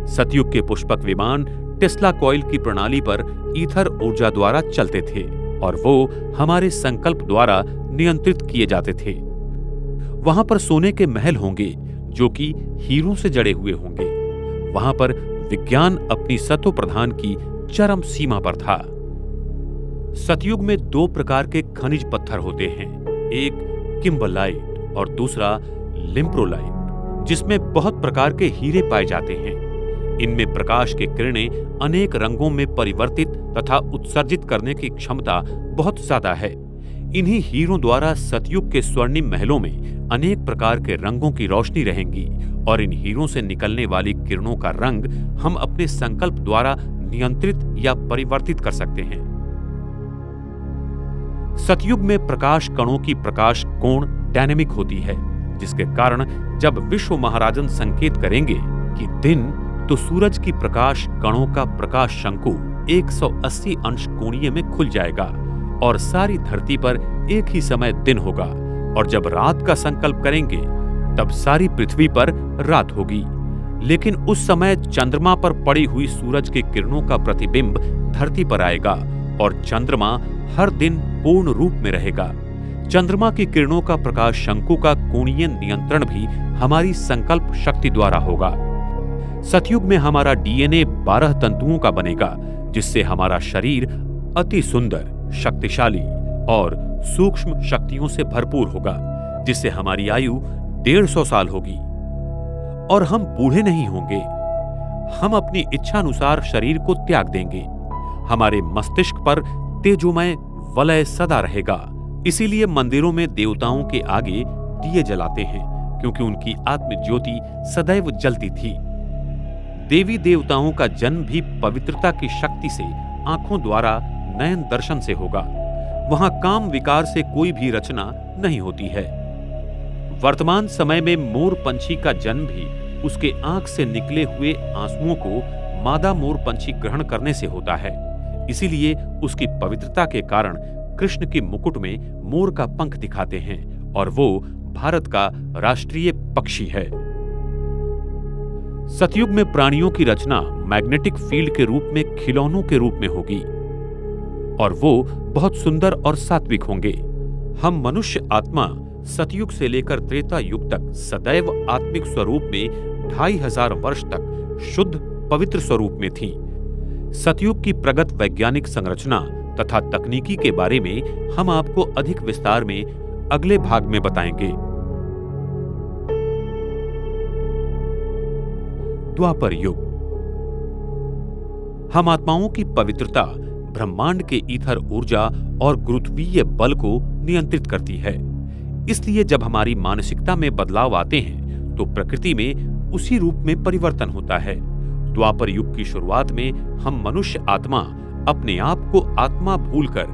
सतयुग के पुष्पक विमान टेस्ला कॉइल की प्रणाली पर ईथर ऊर्जा द्वारा चलते थे और वो हमारे संकल्प द्वारा नियंत्रित किए जाते थे। वहां पर सोने के महल होंगे जो कि हीरों से जड़े हुए होंगे। वहां पर विज्ञान अपनी सतो प्रधान की चरम सीमा पर था। सतयुग में दो प्रकार के खनिज पत्थर होते हैं, एक किम्बरलाइट और दूसरा लिम्प्रोलाइट, जिसमें बहुत प्रकार के हीरे पाए जाते हैं। इनमें प्रकाश की किरणें अनेक रंगों में परिवर्तित तथा उत्सर्जित करने की क्षमता बहुत ज्यादा है। इन्हीं हीरों द्वारा सतयुग के स्वर्णिम महलों में अनेक प्रकार के रंगों की रोशनी रहेंगी और इन हीरों से निकलने वाली किरणों का रंग हम अपने संकल्प द्वारा नियंत्रित या परिवर्तित कर सकते हैं। सतयुग में प्रकाश कणों की प्रकाश कोण डायनेमिक होती है, जिसके कारण जब विश्व महाराजन संकेत करेंगे कि दिन, तो सूरज की प्रकाश कणों का प्रकाश शंकु 180 अंश कोणीय में खुल जाएगा और सारी धरती पर एक ही समय दिन होगा, और जब रात का संकल्प करेंगे तब सारी पृथ्वी पर रात होगी। लेकिन उस समय चंद्रमा पर पड़ी हुई सूरज की किरणों का प्रतिबिंब धरती पर आएगा और चंद्रमा हर दिन पूर्ण रूप में रहेगा। चंद्रमा की किरणों का प्रकाश शंकु का कोणीय नियंत्रण भी हमारी संकल्प शक्ति द्वारा होगा। सतयुग में हमारा डीएनए 12 तंतुओं का बनेगा, जिससे हमारा शरीर अति सुंदर, शक्तिशाली और सूक्ष्म शक्तियों से भरपूर होगा, जिससे हमारी आयु 150 साल होगी और हम बूढ़े नहीं होंगे। हम अपनी इच्छानुसार शरीर को त्याग देंगे। हमारे मस्तिष्क पर तेजोमय वलय सदा रहेगा। इसीलिए मंदिरों में देवताओं के आगे दिए जलाते हैं, क्योंकि उनकी आत्म ज्योति सदैव जलती थी। देवी देवताओं का जन्म भी पवित्रता की शक्ति से आंखों द्वारा नयन दर्शन से होगा। वहां काम विकार से कोई भी रचना नहीं होती है। वर्तमान समय में मोर पंछी का जन्म भी उसके आंख से निकले हुए आंसुओं को मादा मोर पंछी ग्रहण करने से होता है। इसीलिए उसकी पवित्रता के कारण कृष्ण के मुकुट में मोर का पंख दिखाते हैं और वो भारत का राष्ट्रीय पक्षी है। सतयुग में प्राणियों की रचना मैग्नेटिक फील्ड के रूप में खिलौनों के रूप में होगी और वो बहुत सुंदर और सात्विक होंगे। हम मनुष्य आत्मा सतयुग से लेकर त्रेता युग तक सदैव आत्मिक स्वरूप में 2500 वर्ष तक शुद्ध पवित्र स्वरूप में थी। सतयुग की प्रगत वैज्ञानिक संरचना तथा तकनीकी के बारे में हम आपको अधिक विस्तार में अगले भाग में बताएंगे। द्वापर युग। हम आत्माओं की पवित्रता ब्रह्मांड के ईथर ऊर्जा और गुरुत्वीय बल को नियंत्रित करती है। इसलिए जब हमारी मानसिकता में बदलाव आते हैं तो प्रकृति में उसी रूप में परिवर्तन होता है। द्वापर युग की शुरुआत में हम मनुष्य आत्मा अपने आप को आत्मा भूलकर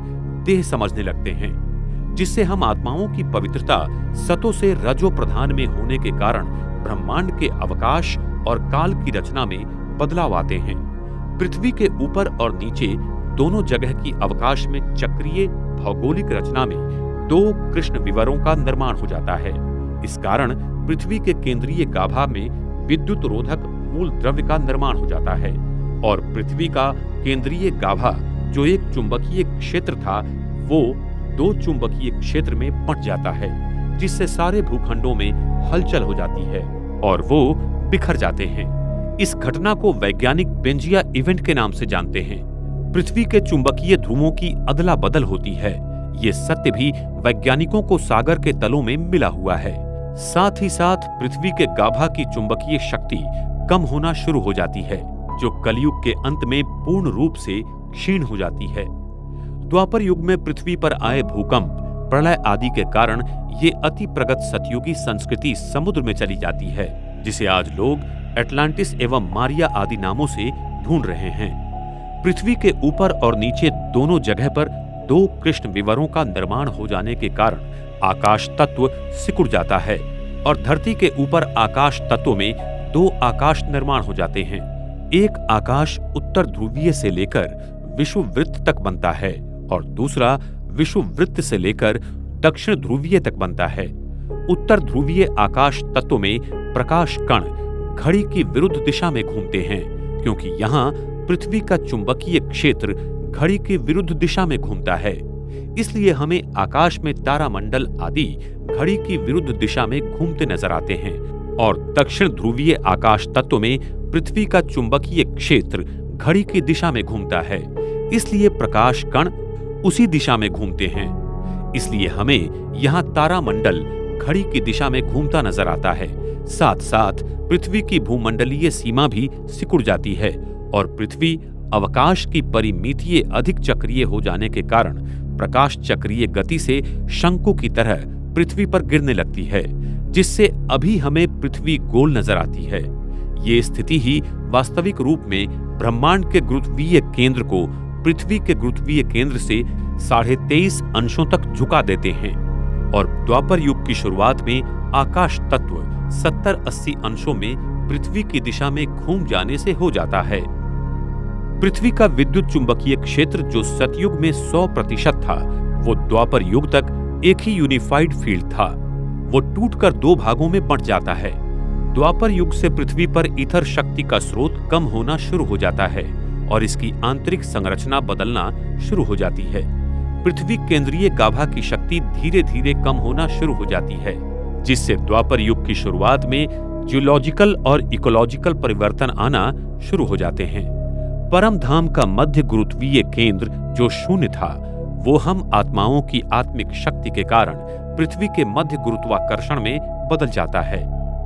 देह समझने लगते हैं, जिससे हम आत्माओं की पवित्रता सतो से रजो प्रधान में होने के कारण ब्रह्मांड के अवकाश और काल की रचना में बदलाव आते हैं। पृथ्वी के ऊपर और नीचे दोनों जगह की अवकाश में चक्रीय भौगोलिक रचना में 2 कृष्ण विवरों का निर्माण हो जाता है। इस कारण पृथ्वी के केंद्रीय गाभा में विद्युत रोधक मूल द्रव्य का निर्माण हो जाता है और पृथ्वी का केंद्रीय गाभा, जो एक चुंबकीय क्षेत्र था, वो 2 चुंबकीय क्षेत्र में बंट जाता है, जिससे सारे भूखंडों में हलचल हो जाती है और वो बिखर जाते हैं। इस घटना को वैज्ञानिक पेंजिया इवेंट के नाम से जानते हैं। पृथ्वी के चुंबकीय ध्रुवों की अदला बदल होती है। ये सत्य भी वैज्ञानिकों को सागर के तलों में मिला हुआ है। साथ ही साथ पृथ्वी के गाभा की चुंबकीय शक्ति कम होना शुरू हो जाती है, जो कलयुग के अंत में पूर्ण रूप से क्षीण हो जाती है। द्वापर युग में पृथ्वी पर आए भूकंप, प्रलय आदि के कारण ये अति प्रगत सतयुगी संस्कृति समुद्र में चली जाती है, जिसे आज लोग एटलांटिस एवं मारिया आदि नामों से ढूंढ रहे हैं। पृथ्वी के ऊपर और नीचे दोनों जगह पर 2 कृष्ण विवरों का निर्माण हो जाने के कारण आकाश तत्व सिकुड़ जाता है और धरती के ऊपर आकाश तत्व में 2 आकाश निर्माण हो जाते हैं। एक आकाश उत्तर ध्रुवीय से लेकर विषुववृत्त तक बनता है और दूसरा विषुववृत्त से लेकर दक्षिण ध्रुवीय तक बनता है। उत्तर ध्रुवीय आकाश तत्व में प्रकाश कण घड़ी की विरुद्ध दिशा में घूमते हैं, क्योंकि यहाँ पृथ्वी का चुंबकीय क्षेत्र घड़ी की विरुद्ध दिशा में घूमता है। इसलिए हमें आकाश में तारामंडल आदि घड़ी की विरुद्ध दिशा में घूमते नजर आते हैं और दक्षिण ध्रुवीय आकाश तत्व में पृथ्वी का चुंबकीय क्षेत्र घड़ी की दिशा में घूमता है। इसलिए प्रकाश कण उसी दिशा में घूमते हैं। इसलिए हमें यहाँ तारामंडल घड़ी की दिशा में घूमता नजर आता है। साथ साथ पृथ्वी की भूमंडलीय सीमा भी सिकुड़ जाती है और पृथ्वी अवकाश की परिमितीय अधिक चक्रीय हो जाने के कारण प्रकाश चक्रीय गति से शंकु की तरह पृथ्वी पर गिरने लगती है, जिससे अभी हमें पृथ्वी गोल नजर आती है। ये स्थिति ही वास्तविक रूप में ब्रह्मांड के गुरुत्वीय केंद्र को पृथ्वी के गुरुत्वीय केंद्र से 23.5 अंशों तक झुका देते हैं और द्वापर युग की शुरुआत में आकाश तत्व 70-80 अंशों में पृथ्वी की दिशा में घूम जाने से हो जाता है। पृथ्वी का विद्युत चुंबकीय क्षेत्र जो सतयुग में 100% था, वो द्वापर युग तक एक ही यूनिफाइड फील्ड था। वो टूटकर 2 भागों में बंट जाता है। द्वापर युग से पृथ्वी पर ईथर शक्ति का स्रोत कम होना शुरू हो जाता है और इसकी आंतरिक संरचना बदलना शुरू हो जाती है। पृथ्वी केंद्रीय गाभा की शक्ति धीरे धीरे कम होना शुरू हो जाती है, जिससे द्वापर युग की शुरुआत में जियोलॉजिकल और इकोलॉजिकल परिवर्तन आना शुरू हो जाते हैं। परम धाम का मध्य गुरुत्वीय केंद्र जो शून्य था, वो हम आत्माओं की आत्मिक शक्ति के कारण पृथ्वी के मध्य गुरुत्वाकर्षण में बदल जाता है।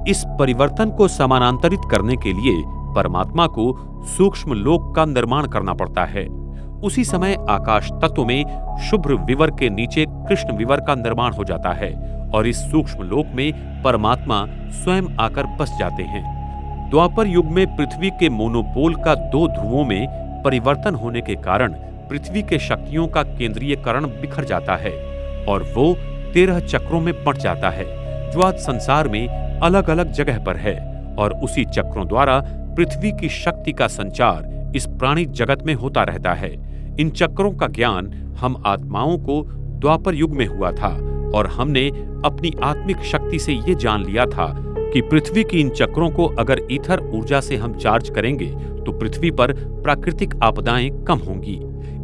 इस परिवर्तन को समानांतरित करने के लिए परमात्मा को सूक्ष्म लोक का निर्माण करना पड़ता है। उसी समय आकाश तत्व में शुभ्र विवर के नीचे कृष्ण विवर का निर्माण हो जाता है और इस सूक्ष्म लोक में परमात्मा स्वयं आकर बस जाते हैं। द्वापर युग में पृथ्वी के मोनोपोल का 2 ध्रुवों में परिवर्तन होने के कारण पृथ्वी के शक्तियों का केंद्रीयकरण बिखर जाता है और वो 13 चक्रों में बंट जाता है, जो आज संसार में अलग अलग जगह पर है और उसी चक्रों द्वारा पृथ्वी की शक्ति का संचार इस प्राणी जगत में होता रहता है। इन चक्रों का ज्ञान हम आत्माओं को द्वापर युग में हुआ था और हमने अपनी आत्मिक शक्ति से ये जान लिया था कि पृथ्वी की इन चक्रों को अगर ईथर ऊर्जा से हम चार्ज करेंगे तो पृथ्वी पर प्राकृतिक आपदाएं कम होंगी।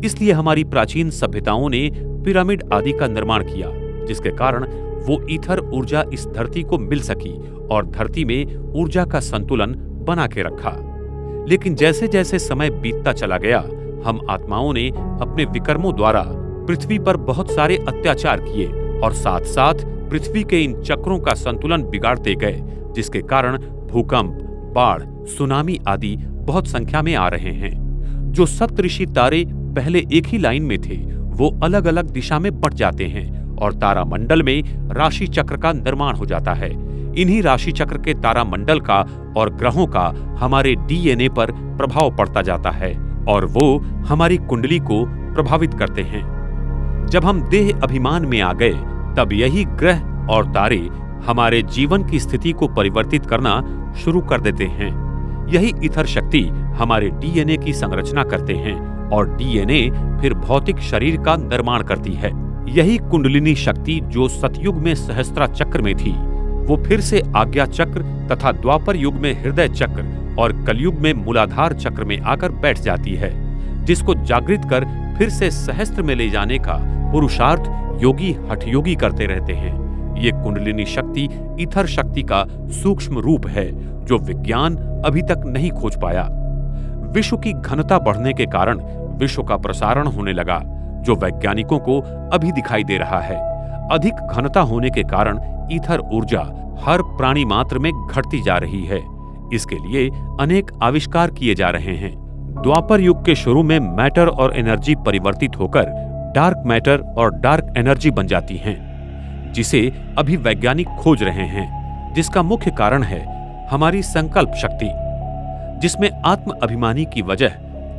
इसलिए हमारी प्राचीन सभ्यताओं ने पिरामिड आदि का निर्माण किया, जिसके कारण वो ईथर ऊर्जा इस धरती को मिल सकी और धरती में ऊर्जा का संतुलन बना के रखा। लेकिन जैसे जैसे समय बीतता चला गया, हम आत्माओं ने अपने विकर्मों द्वारा पृथ्वी पर बहुत सारे अत्याचार किए और साथ साथ पृथ्वी के इन चक्रों का संतुलन बिगाड़ते गए, जिसके कारण भूकंप, बाढ़, सुनामी आदि बहुत संख्या में आ रहे हैं। जो सप्तऋषि तारे पहले एक ही लाइन में थे, वो अलग अलग दिशा में बंट जाते हैं और तारामंडल में राशि चक्र का निर्माण हो जाता है। इन्हीं राशि चक्र के तारामंडल का और ग्रहों का हमारे डीएनए पर प्रभाव पड़ता जाता है और वो हमारी कुंडली को प्रभावित करते हैं। जब हम देह अभिमान में आ गए, तब यही ग्रह और तारे हमारे जीवन की स्थिति को परिवर्तित करना शुरू कर देते हैं। यही ईथर शक्ति हमारे डीएनए की संरचना करते हैं और डीएनए फिर भौतिक शरीर का निर्माण करती है। यही कुंडलिनी शक्ति जो सतयुग में सहस्त्रा चक्र में थी, वो फिर से आज्ञा चक्र तथा द्वापर युग में हृदय चक्र और कलयुग में मूलाधार चक्र में आकर बैठ जाती है, जिसको जागृत कर फिर से सहस्त्र में ले जाने का पुरुषार्थ योगी हठयोगी करते रहते हैं। ये कुंडलिनी शक्ति ईथर शक्ति का सूक्ष्म रूप है जो विज्ञान अभी तक नहीं खोज पाया। विश्व की घनता बढ़ने के कारण विश्व का प्रसारण होने लगा, जो वैज्ञानिकों को अभी दिखाई दे रहा है। अधिक घनता होने के कारण ईथर ऊर्जा हर प्राणी मात्र में घटती जा रही है। इसके लिए अनेक आविष्कार किए जा रहे हैं। द्वापर युग के शुरू में मैटर और एनर्जी परिवर्तित होकर डार्क मैटर और डार्क एनर्जी बन जाती हैं, जिसे अभी वैज्ञानिक खोज रहे हैं। जिसका मुख्य कारण है हमारी संकल्प शक्ति, जिसमें आत्म अभिमानी की वजह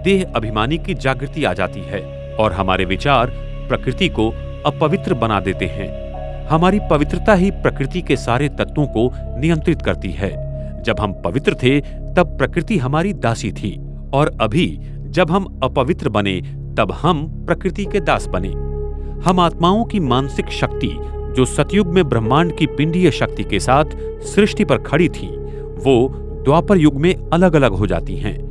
देह अभिमानी की जागृति आ जाती है और हमारे विचार प्रकृति को अपवित्र बना देते हैं। हमारी पवित्रता ही प्रकृति के सारे तत्वों को नियंत्रित करती है। जब हम पवित्र थे तब प्रकृति हमारी दासी थी, और अभी जब हम अपवित्र बने तब हम प्रकृति के दास बने। हम आत्माओं की मानसिक शक्ति, जो सतयुग में ब्रह्मांड की पिंडीय शक्ति के साथ सृष्टि पर खड़ी थी, वो द्वापर युग में अलग अलग हो जाती हैं।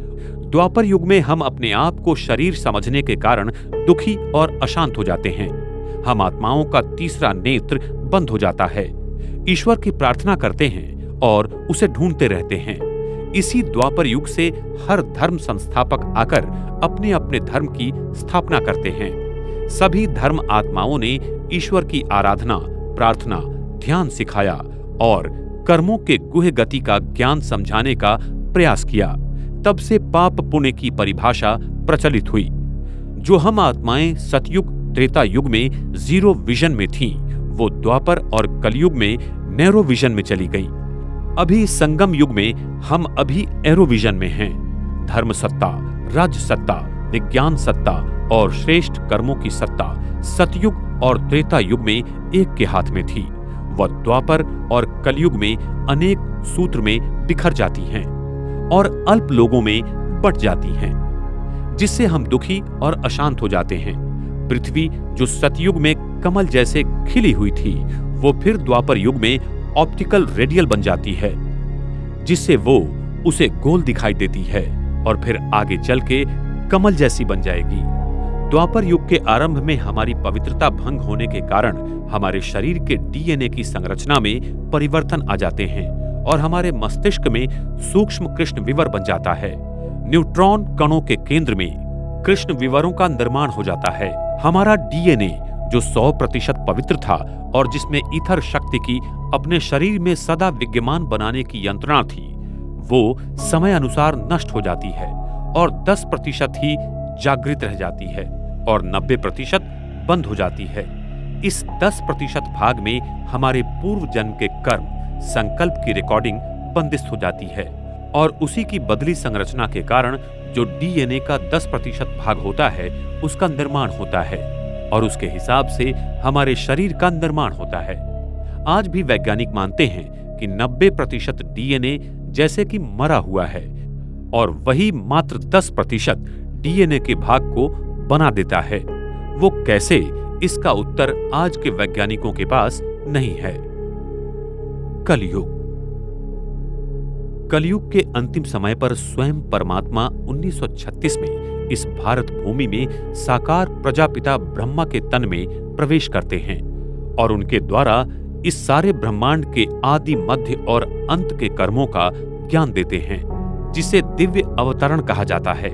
द्वापर युग में हम अपने आप को शरीर समझने के कारण दुखी और अशांत हो जाते हैं। हम आत्माओं का तीसरा नेत्र बंद हो जाता है, ईश्वर की प्रार्थना करते हैं और उसे ढूंढते रहते हैं। इसी द्वापर युग से हर धर्म संस्थापक आकर अपने अपने धर्म की स्थापना करते हैं। सभी धर्म आत्माओं ने ईश्वर की आराधना, प्रार्थना, ध्यान सिखाया और कर्मों के गुह्य गति का ज्ञान समझाने का प्रयास किया। तब से पाप पुण्य की परिभाषा प्रचलित हुई। जो हम आत्माएं सतयुग त्रेता युग में जीरो विजन में थीं, वो द्वापर और कलयुग में नैरो विजन में चली गईं। अभी संगम युग में हम अभी एरो विजन में हैं। धर्म सत्ता, राज्य सत्ता, विज्ञान सत्ता और श्रेष्ठ कर्मों की सत्ता सतयुग और त्रेता युग में एक के हाथ में थी। वह द्वापर और कलयुग में अनेक सूत्र में बिखर जाती हैं और अल्प लोगों में बट जाती हैं, जिससे हम दुखी और अशांत हो जाते हैं। पृथ्वी जो सतयुग में कमल जैसे खिली हुई थी, वो फिर द्वापर युग में ऑप्टिकल रेडियल बन जाती है, जिससे वो उसे गोल दिखाई देती है और फिर आगे चल के कमल जैसी बन जाएगी। द्वापर युग के आरंभ में हमारी पवित्रता भंग होने के कारण हमारे शरीर के डीएनए की संरचना में परिवर्तन आ जाते हैं और हमारे मस्तिष्क में सूक्ष्म कृष्ण विवर बन जाता है। न्यूट्रॉन कणों के केंद्र में कृष्ण विवरों का निर्माण हो जाता है। हमारा डीएनए जो 100% पवित्र था और जिसमें ईथर शक्ति की अपने शरीर में सदा विद्यमान बनाने की यंत्रणा थी, वो समय अनुसार नष्ट हो जाती है और 10% ही जागृत रह जाती है और 90% बंद हो जाती है। इस 10% भाग में हमारे पूर्व जन्म के कर्म, संकल्प की रिकॉर्डिंग बंदिस्त हो जाती है और उसी की बदली संरचना के कारण जो डीएनए का 10% भाग होता है, उसका निर्माण होता है और उसके हिसाब से हमारे शरीर का निर्माण होता है। आज भी वैज्ञानिक मानते हैं कि 90% डीएनए जैसे कि मरा हुआ है और वही मात्र 10% डीएनए के भाग को बना देता है। वो कैसे, इसका उत्तर आज के वैज्ञानिकों के पास नहीं है। कलयुग। कलयुग के अंतिम समय पर स्वयं परमात्मा 1936 में इस भारत भूमि में साकार प्रजापिता ब्रह्मा के तन में प्रवेश करते हैं और उनके द्वारा इस सारे ब्रह्मांड के आदि, मध्य और अंत के कर्मों का ज्ञान देते हैं, जिसे दिव्य अवतरण कहा जाता है।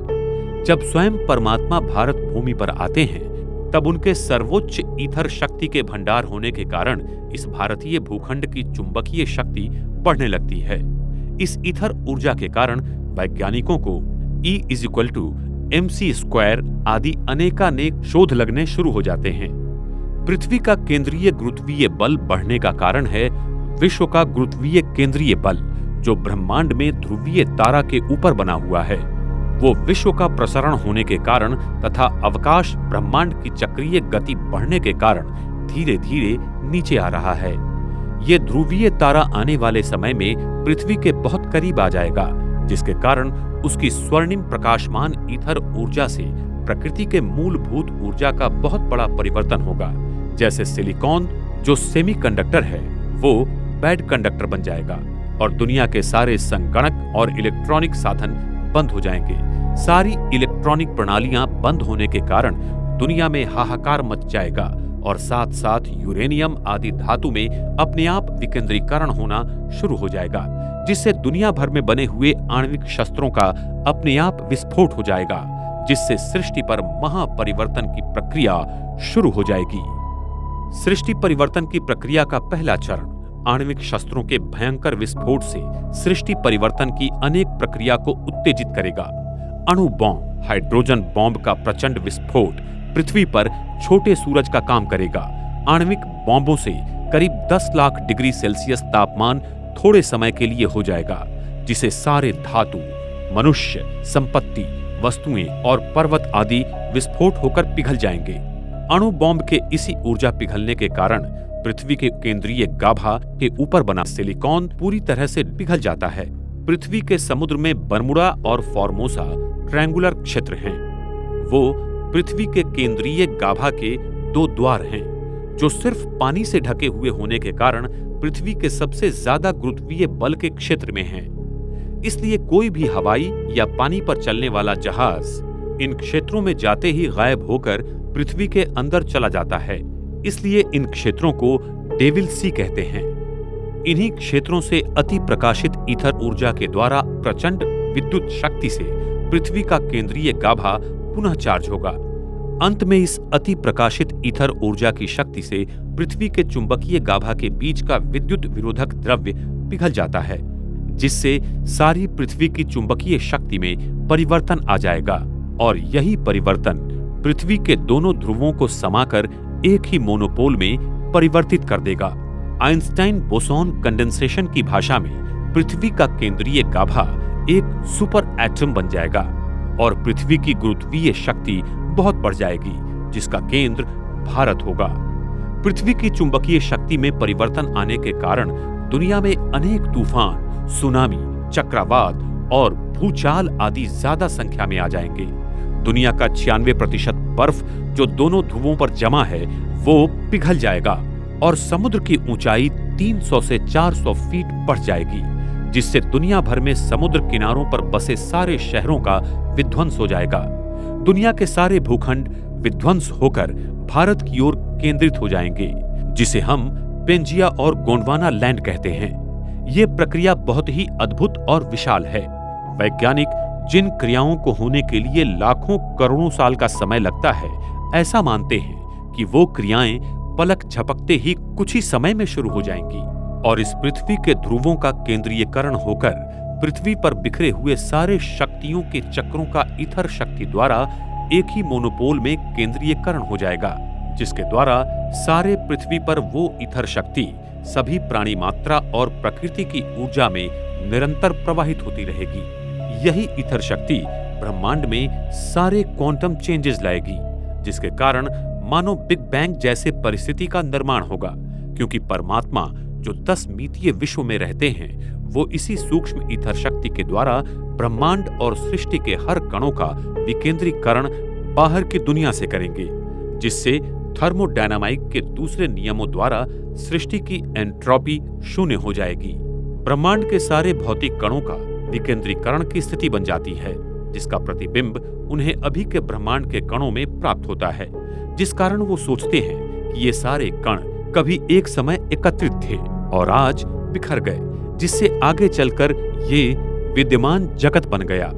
जब स्वयं परमात्मा भारत भूमि पर आते हैं, तब उनके सर्वोच्च ईथर शक्ति के भंडार होने के कारण इस भारतीय भूखंड की चुंबकीय शक्ति बढ़ने लगती है। इस ईथर ऊर्जा के कारण वैज्ञानिकों को E=mc² आदि अनेकानेक शोध लगने शुरू हो जाते हैं। पृथ्वी का केंद्रीय गुरुत्वीय बल बढ़ने का कारण है विश्व का गुरुत्वीय केंद्रीय बल, जो ब्रह्मांड में ध्रुवीय तारा के ऊपर बना हुआ है। वो विश्व का प्रसरण होने के कारण तथा अवकाश ब्रह्मांड की चक्रीय गति बढ़ने के कारण धीरे धीरे नीचे आ रहा है। ये ध्रुवीय तारा आने वाले समय में पृथ्वी के बहुत करीब आ जाएगा, जिसके कारण उसकी स्वर्णिम प्रकाशमान ईथर ऊर्जा से प्रकृति के मूलभूत ऊर्जा का बहुत बड़ा परिवर्तन होगा। जैसे सिलिकॉन जो सेमीकंडक्टर है, वो बैड कंडक्टर बन जाएगा और दुनिया के सारे संगणक और इलेक्ट्रॉनिक साधन बंद हो जाएंगे। सारी इलेक्ट्रॉनिक प्रणालियां बंद होने के कारण दुनिया में हाहाकार मच जाएगा और साथ साथ यूरेनियम आदि धातु में अपने आप विकेंद्रीकरण होना शुरू हो जाएगा, जिससे दुनिया भर में बने हुए आणविक शस्त्रों का अपने आप विस्फोट हो जाएगा, जिससे सृष्टि पर महापरिवर्तन की प्रक्रिया शुरू हो जाएगी। सृष्टि परिवर्तन की प्रक्रिया का पहला चरण आणविक शस्त्रों के भयंकर विस्फोट से सृष्टि परिवर्तन की अनेक प्रक्रिया को उत्तेजित करेगा। अणु बॉम्ब, हाइड्रोजन बॉम्ब का प्रचंड विस्फोट पृथ्वी पर छोटे सूरज का काम करेगा। आणविक बॉम्बों से करीब 10 लाख डिग्री सेल्सियस तापमान थोड़े समय के लिए हो जाएगा, जिसे सारे धातु, मनुष्य, संपत्ति, वस्तुएं और पर्वत आदि विस्फोट होकर पिघल जाएंगे। अणु बॉम्ब के इसी ऊर्जा पिघलने के कारण पृथ्वी के केंद्रीय गाभा के ऊपर बना सिलिकॉन पूरी तरह से पिघल जाता है। पृथ्वी के समुद्र में बर्मुडा और फॉर्मोसा ट्रायंगुलर क्षेत्र हैं। वो पृथ्वी के केंद्रीय गाभा के 2 द्वार हैं, जो सिर्फ पानी से ढके हुए होने के कारण पृथ्वी के सबसे ज्यादा गुरुत्वीय बल के क्षेत्र में हैं। इसलिए कोई भी हवाई या पानी पर चलने वाला जहाज इन क्षेत्रों में जाते ही गायब होकर पृथ्वी के अंदर चला जाता है। इसलिए इन क्षेत्रों को डेविल सी कहते हैं। इन्हीं क्षेत्रों से अति प्रकाशित ईथर ऊर्जा के द्वारा प्रचंड विद्युत शक्ति से पृथ्वी का केंद्रीय गाभा पुनः चार्ज होगा। अंत में इस अति प्रकाशित ईथर ऊर्जा की शक्ति से पृथ्वी के चुंबकीय गाभा के बीच का विद्युत विरोधक द्रव्य पिघल जाता है, जिससे सारी पृथ्वी की चुंबकीय शक्ति में परिवर्तन आ जाएगा और यही परिवर्तन पृथ्वी के दोनों ध्रुवों को समाकर एक ही मोनोपोल में परिवर्तित कर देगा। आइंस्टाइन बोसॉन कंडेंसेशन की भाषा में पृथ्वी का केंद्रीय गाभा एक सुपर एटम बन जाएगा और पृथ्वी की गुरुत्वीय शक्ति बहुत बढ़ जाएगी, जिसका केंद्र भारत होगा। पृथ्वी की चुंबकीय शक्ति में परिवर्तन आने के कारण दुनिया में अनेक तूफान, सुनामी, चक्रवात और भूचाल आदि ज्यादा संख्या में आ जाएंगे। दुनिया का 96% बर्फ जो दोनों ध्रुवों पर जमा है वो पिघल जाएगा और समुद्र की ऊंचाई 300 से 400 फीट बढ़ जाएगी, जिससे दुनिया भर में समुद्र किनारों पर बसे सारे शहरों का विध्वंस हो जाएगा। दुनिया के सारे भूखंड विध्वंस होकर भारत की ओर केंद्रित हो जाएंगे, जिसे हम पेंजिया और गोंडवाना लैंड कहते हैं। ये प्रक्रिया बहुत ही अद्भुत और विशाल है। वैज्ञानिक जिन क्रियाओं को होने के लिए लाखों करोड़ों साल का समय लगता है, ऐसा मानते हैं कि वो क्रियाएं पलक झपकते ही कुछ ही समय में शुरू हो जाएंगी और इस पृथ्वी के ध्रुवों का केंद्रीयकरण होकर पृथ्वी पर बिखरे हुए सारे शक्तियों के चक्रों का ईथर शक्ति द्वारा एक ही मोनोपोल में केंद्रीयकरण हो जाएगा, जिसके द्वारा सारे पृथ्वी पर वो ईथर शक्ति सभी प्राणी मात्रा और प्रकृति की ऊर्जा में निरंतर प्रवाहित होती रहेगी। यही ईथर शक्ति ब्रह्मांड में सारे क्वांटम चेंजेस लाएगी, जिसके कारण मानो बिग बैंग जैसे परिस्थिति का निर्माण होगा, क्योंकि परमात्मा जो 10 मितीय विश्व में रहते हैं वो इसी सूक्ष्म ईथर शक्ति के द्वारा ब्रह्मांड और सृष्टि के हर कणों का विकेंद्रीकरण बाहर की दुनिया से करेंगे, जिससे थर्मोडायनामिक के दूसरे नियमों द्वारा सृष्टि की एंट्रोपी शून्य हो जाएगी। ब्रह्मांड के सारे भौतिक कणों का विकेंद्रीकरण की स्थिति बन जाती है, जिसका प्रतिबिंब उन्हें अभी के ब्रह्मांड के कणों में प्राप्त होता है, जिस कारण वो सोचते हैं कि ये सारे कण कभी एक समय एकत्रित थे और आज बिखर गए, जिससे आगे चलकर ये विद्यमान जगत बन गया।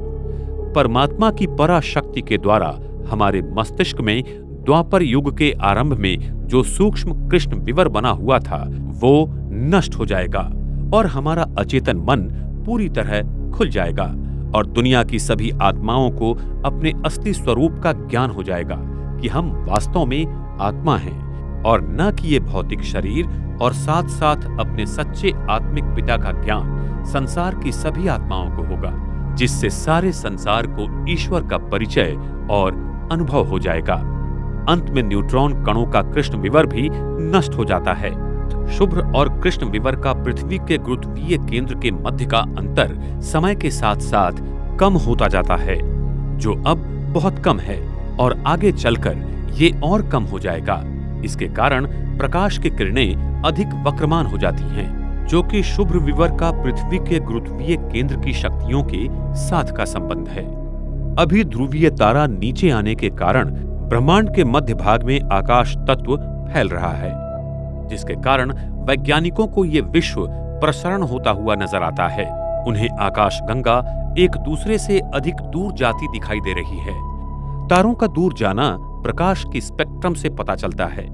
परमात्मा की पराशक्ति के द्वारा हमारे मस्तिष्क में द्वापर युग के आरंभ में जो सूक्ष्म कृष्ण विवर बना हुआ था वो नष्ट हो जाएगा और हमारा अचेतन मन पूरी तरह खुल जाएगा और दुनिया की सभी आत्माओं को अपने असली स्वरूप का ज्ञान हो जाएगा कि हम वास्तव में आत्मा हैं और न कि ये भौतिक शरीर, और साथ साथ अपने सच्चे आत्मिक पिता का ज्ञान संसार की सभी आत्माओं को होगा, जिससे सारे संसार को ईश्वर का परिचय और अनुभव हो जाएगा। अंत में न्यूट्रॉन कणों का कृष्ण विवर भी नष्ट हो जाता है। शुभ्र और कृष्ण विवर का पृथ्वी के गुरुत्वीय केंद्र के मध्य का अंतर समय के साथ साथ कम होता जाता है, जो अब बहुत कम है और आगे चलकर ये और कम हो जाएगा। इसके कारण प्रकाश की किरणें अधिक वक्रमान हो जाती हैं, जो कि शुभ्र विवर का पृथ्वी के गुरुत्वीय केंद्र की शक्तियों के साथ का संबंध है। अभी ध्रुवीय तारा नीचे आने के कारण ब्रह्मांड के मध्य भाग में आकाश तत्व फैल रहा है, जिसके कारण वैज्ञानिकों को ये विश्व प्रसरण होता हुआ नजर आता है। उन्हें आकाशगंगा एक दूसरे से अधिक दूर जाती दिखाई दे रही है। तारों का दूर जाना प्रकाश की स्पेक्ट्रम से पता चलता है।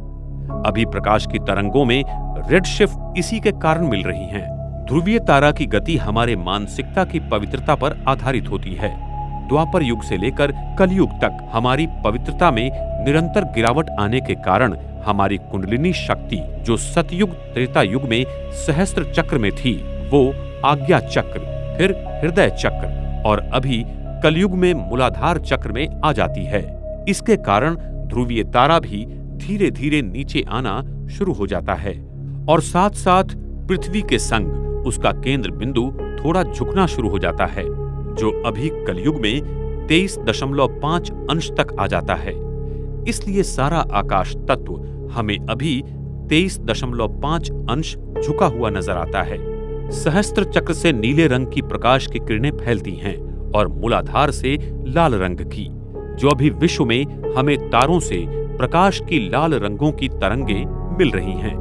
अभी प्रकाश की तरंगों में रेडशिफ्ट इसी के कारण मिल रही हैं। ध्रुवीय तारा की गति हमारे मानसिकता की पवित्रता पर आधारित होती है। द्वापर युग से लेकर कलयुग तक हमारी पवित्रता में निरंतर गिरावट आने के कारण हमारी कुंडलिनी शक्ति, जो सतयुग त्रेता युग में सहस्त्र चक्र में थी, वो आज्ञा चक्र, फिर हृदय चक्र और अभी कलयुग में मूलाधार चक्र में आ जाती है। इसके कारण ध्रुवीय तारा भी धीरे धीरे नीचे आना शुरू हो जाता है और साथ साथ पृथ्वी के संग उसका केंद्र बिंदु थोड़ा झुकना शुरू हो जाता है, जो अभी कलयुग में 23.5 अंश तक आ जाता है। इसलिए सारा आकाश तत्व हमें अभी 23.5 अंश झुका हुआ नजर आता है। सहस्त्र चक्र से नीले रंग की प्रकाश की किरणें फैलती हैं और मूलाधार से लाल रंग की, जो अभी विश्व में हमें तारों से प्रकाश की लाल रंगों की तरंगें मिल रही हैं।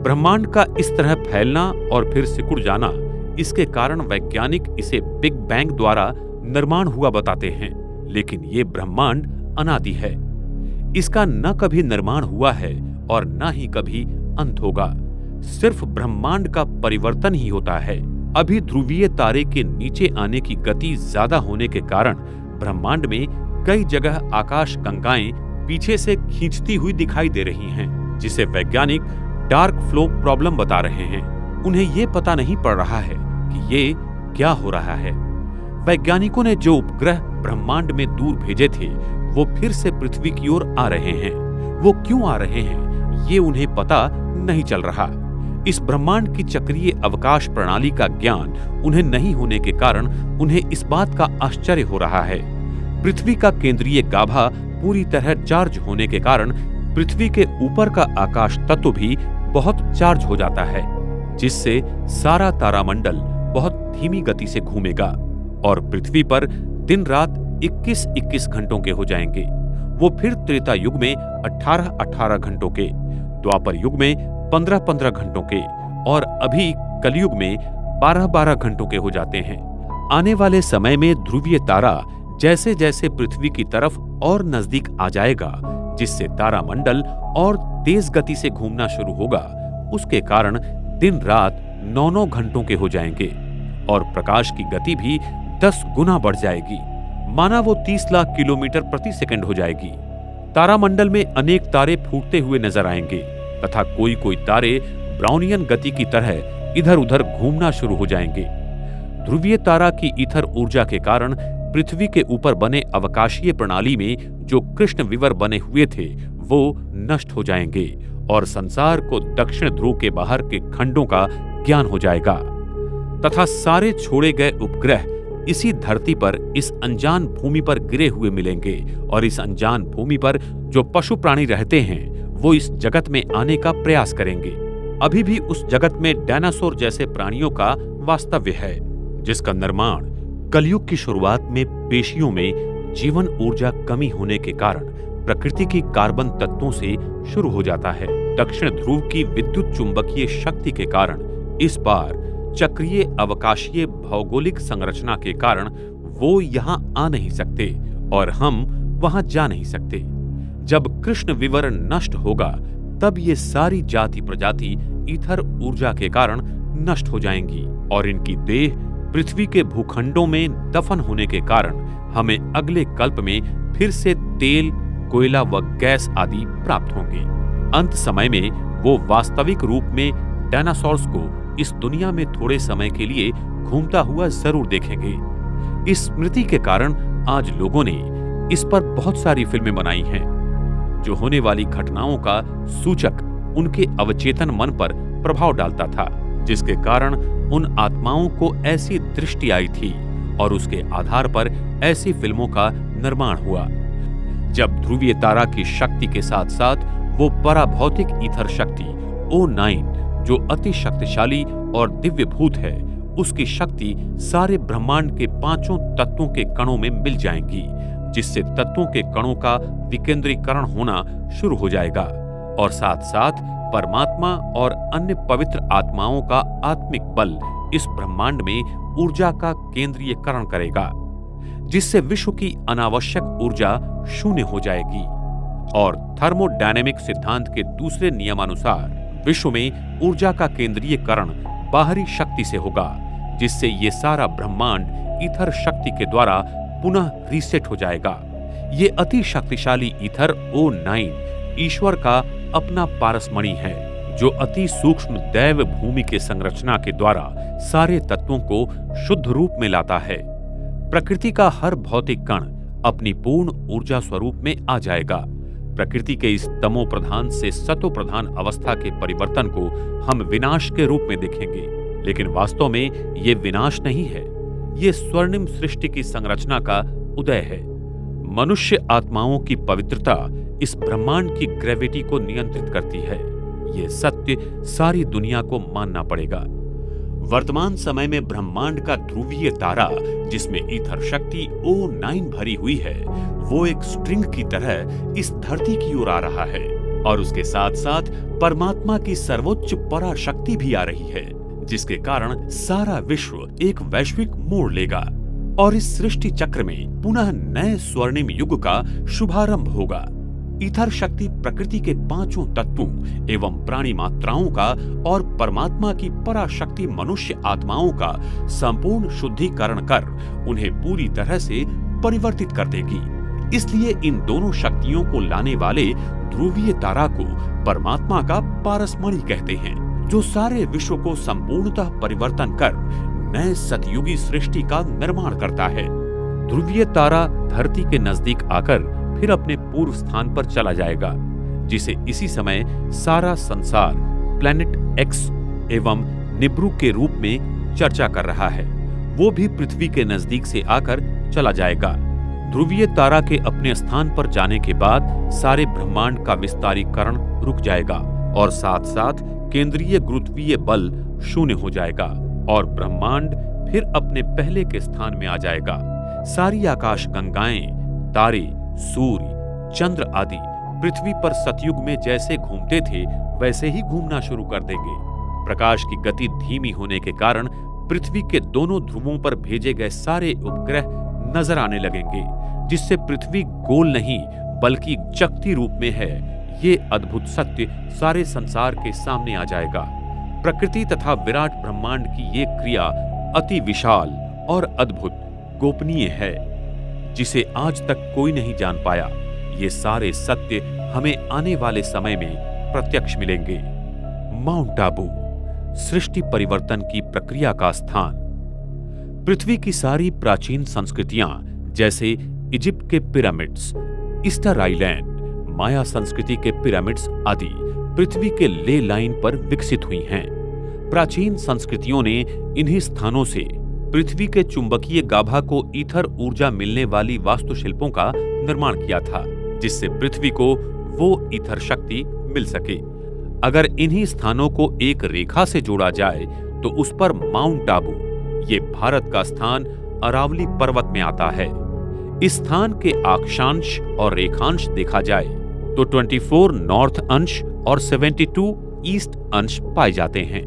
ब्रह्मांड का इस तरह फैलना और फिर सिकुड़ जाना, इसके कारण वैज्ञानिक इसे बिग बैंग द्वारा निर्माण हुआ बताते हैं, लेकिन ये ब्रह्मांड अनादि है। इसका न कभी निर्माण हुआ है और न ही कभी अंत होगा। सिर्फ ब्रह्मांड का परिवर्तन ही होता है। अभी ध्रुवीय तारे के नीचे आने की गति ज्यादा होने के कारण ब्रह्मांड में कई जगह आकाश गंगाएं पीछे से खींचती हुई दिखाई दे रही हैं, जिसे वैज्ञानिक डार्क फ्लो प्रॉब्लम बता रहे हैं। उन्हें ये पता नहीं पड़ रहा है कि ये क्या हो रहा है। वैज्ञानिकों ने जो उपग्रह ब्रह्मांड में दूर भेजे थे, वो फिर से पृथ्वी की ओर आ रहे हैं। वो क्यों आ रहे हैं, ये उन्हें पता नहीं चल रहा। इस ब्रह्मांड की चक्रीय अवकाश प्रणाली का ज्ञान उन्हें नहीं होने के कारण उन्हें इस बात का आश्चर्य हो रहा है। पृथ्वी का केंद्रीय गाभा पूरी तरह चार्ज होने के कारण पृथ्वी के ऊपर का आकाश तत्व भी बहुत चार्ज हो जाता है, जिससे सारा तारामंडल बहुत धीमी गति से घूमेगा और पृथ्वी पर दिन रात 21-21 घंटों के हो जाएंगे। वो फिर त्रेता युग में 18-18 घंटों के, द्वापर युग में 15-15 घंटों के और अभी कलयुग में 12-12 घंटों के हो जाते हैं। आने वाले समय में ध्रुवीय तारा जैसे जैसे पृथ्वी की तरफ और नजदीक आ जाएगा, जिससे तारामंडल और तेज गति से घूमना शुरू होगा, उसके कारण दिन रात 9-9 घंटों के हो जाएंगे और प्रकाश की गति भी 10 गुना बढ़ जाएगी। माना वो 30 लाख किलोमीटर प्रति सेकंड हो जाएगी। तारामंडल में अनेक तारे फूटते हुए नजर आएंगे तथा कोई कोई तारे ब्राउनियन गति की तरह इधर उधर घूमना शुरू हो जाएंगे। ध्रुवीय तारा की ईथर ऊर्जा के कारण पृथ्वी के ऊपर बने अवकाशीय प्रणाली में जो कृष्ण विवर बने हुए थे, वो नष्ट हो जाएंगे और संसार को दक्षिण ध्रुव के बाहर के खंडों का ज्ञान हो जाएगा तथा सारे छोड़े गए उपग्रह इसी धरती पर, इस अनजान भूमि पर गिरे हुए मिलेंगे और इस अनजान भूमि पर जो पशु प्राणी रहते हैं, वो इस जगत में आने का प्रयास करेंगे। अभी भी उस जगत में डायनासोर जैसे प्राणियों का वास्तव्य है, जिसका निर्माण कलयुग की शुरुआत में पेशियों में जीवन ऊर्जा कमी होने के कारण प्रकृति की कार्बन तत्वों से शुरू हो जाता है। दक्षिण ध्रुव की विद्युत चुंबकीय शक्ति के कारण इस बार चक्रीय अवकाशीय भौगोलिक संरचना के कारण वो यहाँ आ नहीं सकते और हम वहां जा नहीं सकते। जब कृष्ण विवर नष्ट होगा, तब ये सारी जाति प्रजाति ईथर ऊर्जा के कारण नष्ट हो जाएंगी और इनकी देह पृथ्वी के भूखंडों में दफन होने के कारण हमें अगले कल्प में फिर से तेल, कोयला व गैस आदि प्राप्त होंगे। अंत समय में वो वास्तविक रूप में डायनासोर्स को इस दुनिया में थोड़े समय के लिए घूमता हुआ जरूर देखेंगे। इस स्मृति के कारण आज लोगों ने इस पर बहुत सारी फिल्में बनाई हैं, जो होने वाली घटनाओं का सूचक उनके अवचेतन मन पर प्रभाव डालता था, जिसके कारण उन आत्माओं को ऐसी दृष्टि आई थी और उसके आधार पर ऐसी फिल्मों का निर्माण हुआ। जब ध्रुवीय तारा की शक्ति के साथ साथ वो पराभौतिक ईथर शक्ति O9, जो अति शक्तिशाली और दिव्य भूत है, उसकी शक्ति सारे ब्रह्मांड के 5 तत्वों के कणों में मिल जाएंगी, जिससे तत्वों के कणों का विकेंद्रीकरण होना शुरू हो जाएगा। और साथ साथ परमात्मा और अन्य पवित्र आत्माओं का आत्मिक बल इस ब्रह्मांड में ऊर्जा का केंद्रीयकरण करेगा, जिससे विश्व की अनावश्यक ऊर्जा शून्य हो जाएगी। और थर्मोडायनेमिक सिद्धांत के दूसरे नियमानुसार विश्व में ऊर्जा का केंद्रीयकरण बाहरी शक्ति से होगा, जिससे ये सारा ब्रह्मांड ईथर शक्ति के द्वारा पुनः रीसेट हो जाएगा। ये अति शक्तिशाली ईथर O9 ईश्वर का अपना पारसमणि है, जो अति सूक्ष्म दैव भूमि के संरचना के द्वारा सारे तत्वों को शुद्ध रूप में लाता है। प्रकृति का हर भौतिक कण अपनी पूर्ण ऊर्जा स्वरूप में आ जाएगा। प्रकृति के इस तमो प्रधान से सतो प्रधान अवस्था के परिवर्तन को हम विनाश के रूप में देखेंगे, लेकिन वास्तव में ये विनाश नहीं है, ये स्वर्णिम सृष्टि की संरचना का उदय है। मनुष्य आत्माओं की पवित्रता इस ब्रह्मांड की ग्रेविटी को नियंत्रित करती है। ये सत्य सारी दुनिया को मानना पड़ेगा। वर्तमान समय में ब्रह्मांड का ध्रुवीय तारा, जिसमें ईथर शक्ति O9 भरी हुई है, वो एक स्ट्रिंग की तरह इस धरती की ओर आ रहा है, और उसके साथ साथ परमात्मा की सर्वोच्च पराशक्ति भी आ रही है, जिसके कारण सारा विश्व एक वैश्विक मोड़ लेगा और इस सृष्टि चक्र में पुनः नए स्वर्णिम युग का शुभारंभ होगा। ईथर शक्ति प्रकृति के पांचों तत्वों एवं प्राणी मात्राओं का और परमात्मा की पराशक्ति मनुष्य आत्माओं का संपूर्ण शुद्धिकरण कर उन्हें पूरी तरह से परिवर्तित कर देगी। इसलिए इन दोनों शक्तियों को लाने वाले ध्रुवीय तारा को परमात्मा का पारसमणि कहते हैं, जो सारे विश्व को संपूर्णतः परिवर्तन कर नए सतयुगी सृष्टि का निर्माण करता है। ध्रुवीय तारा धरती के नजदीक आकर फिर अपने पूर्व स्थान पर चला जाएगा, जिसे इसी समय सारा संसार प्लैनेट एक्स एवं निब्रू के रूप में चर्चा कर रहा है। वो भी पृथ्वी के नजदीक से आकर चला जाएगा। ध्रुवीय तारा के अपने स्थान पर जाने के बाद सारे ब्रह्मांड का विस्तारीकरण रुक जाएगा और साथ साथ केंद्रीय गुरुत्वीय बल शून्य हो जाएगा और ब्रह्मांड फिर अपने पहले के स्थान में आ जाएगा। सारी आकाश गंगाएं, तारे, सूर्य, चंद्र आदि पृथ्वी पर सतयुग में जैसे घूमते थे वैसे ही घूमना शुरू कर देंगे। प्रकाश की गति धीमी होने के कारण पृथ्वी के दोनों ध्रुवों पर भेजे गए सारे उपग्रह नजर आने लगेंगे, जिससे पृथ्वी गोल नहीं बल्कि चकती रूप में है। ये अद्भुत सत्य सारे संसार के सामने आ जाएगा। प्रकृति तथा विराट ब्रह्मांड की ये क्रिया अति विशाल और अद्भुत गोपनीय है, जिसे आज तक कोई नहीं जान पाया। ये सारे सत्य हमें आने वाले समय में प्रत्यक्ष मिलेंगे। माउंट आबू, सृष्टि परिवर्तन की प्रक्रिया का स्थान। पृथ्वी की सारी प्राचीन संस्कृतियां जैसे इजिप्ट के पिरामिड्स, ईस्टर आइलैंड, माया संस्कृति के पिरामिड्स आदि पृथ्वी के ले लाइन पर विकसित हुई हैं। प्राचीन संस्कृतियों ने इन्हीं स्थानों से पृथ्वी के चुंबकीय गाभा को ईथर ऊर्जा मिलने वाली वास्तुशिल्पों का निर्माण किया था, जिससे पृथ्वी को वो ईथर शक्ति मिल सके। अगर इन्हीं स्थानों को एक रेखा से जोड़ा जाए तो उस पर माउंट आबू, ये भारत का स्थान अरावली पर्वत में आता है। इस स्थान के अक्षांश और रेखांश देखा जाए तो 24 नॉर्थ अंश और 72 ईस्ट अंश पाए जाते हैं।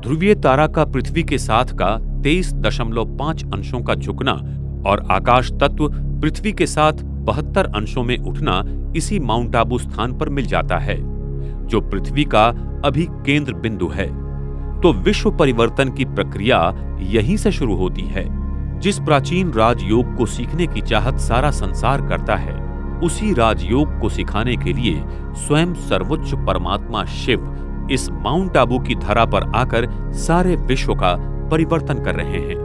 ध्रुवीय तारा का पृथ्वी के साथ का 23.5 अंशों का झुकना और आकाश तत्व पृथ्वी के साथ 72 अंशों में उठना इसी माउंट आबू स्थान पर मिल जाता है, जो पृथ्वी का अभी केंद्र बिंदु है। तो विश्व परिवर्तन की प्रक्रिया यहीं से शुरू होती है। जिस प्राचीन राजयोग को सीखने की चाहत सारा संसार करता है, उसी राजयोग को सिखाने के लिए स्वयं सर्वोच्च परमात्मा शिव इस माउंट आबू की धरा पर आकर सारे विश्व का परिवर्तन कर रहे हैं।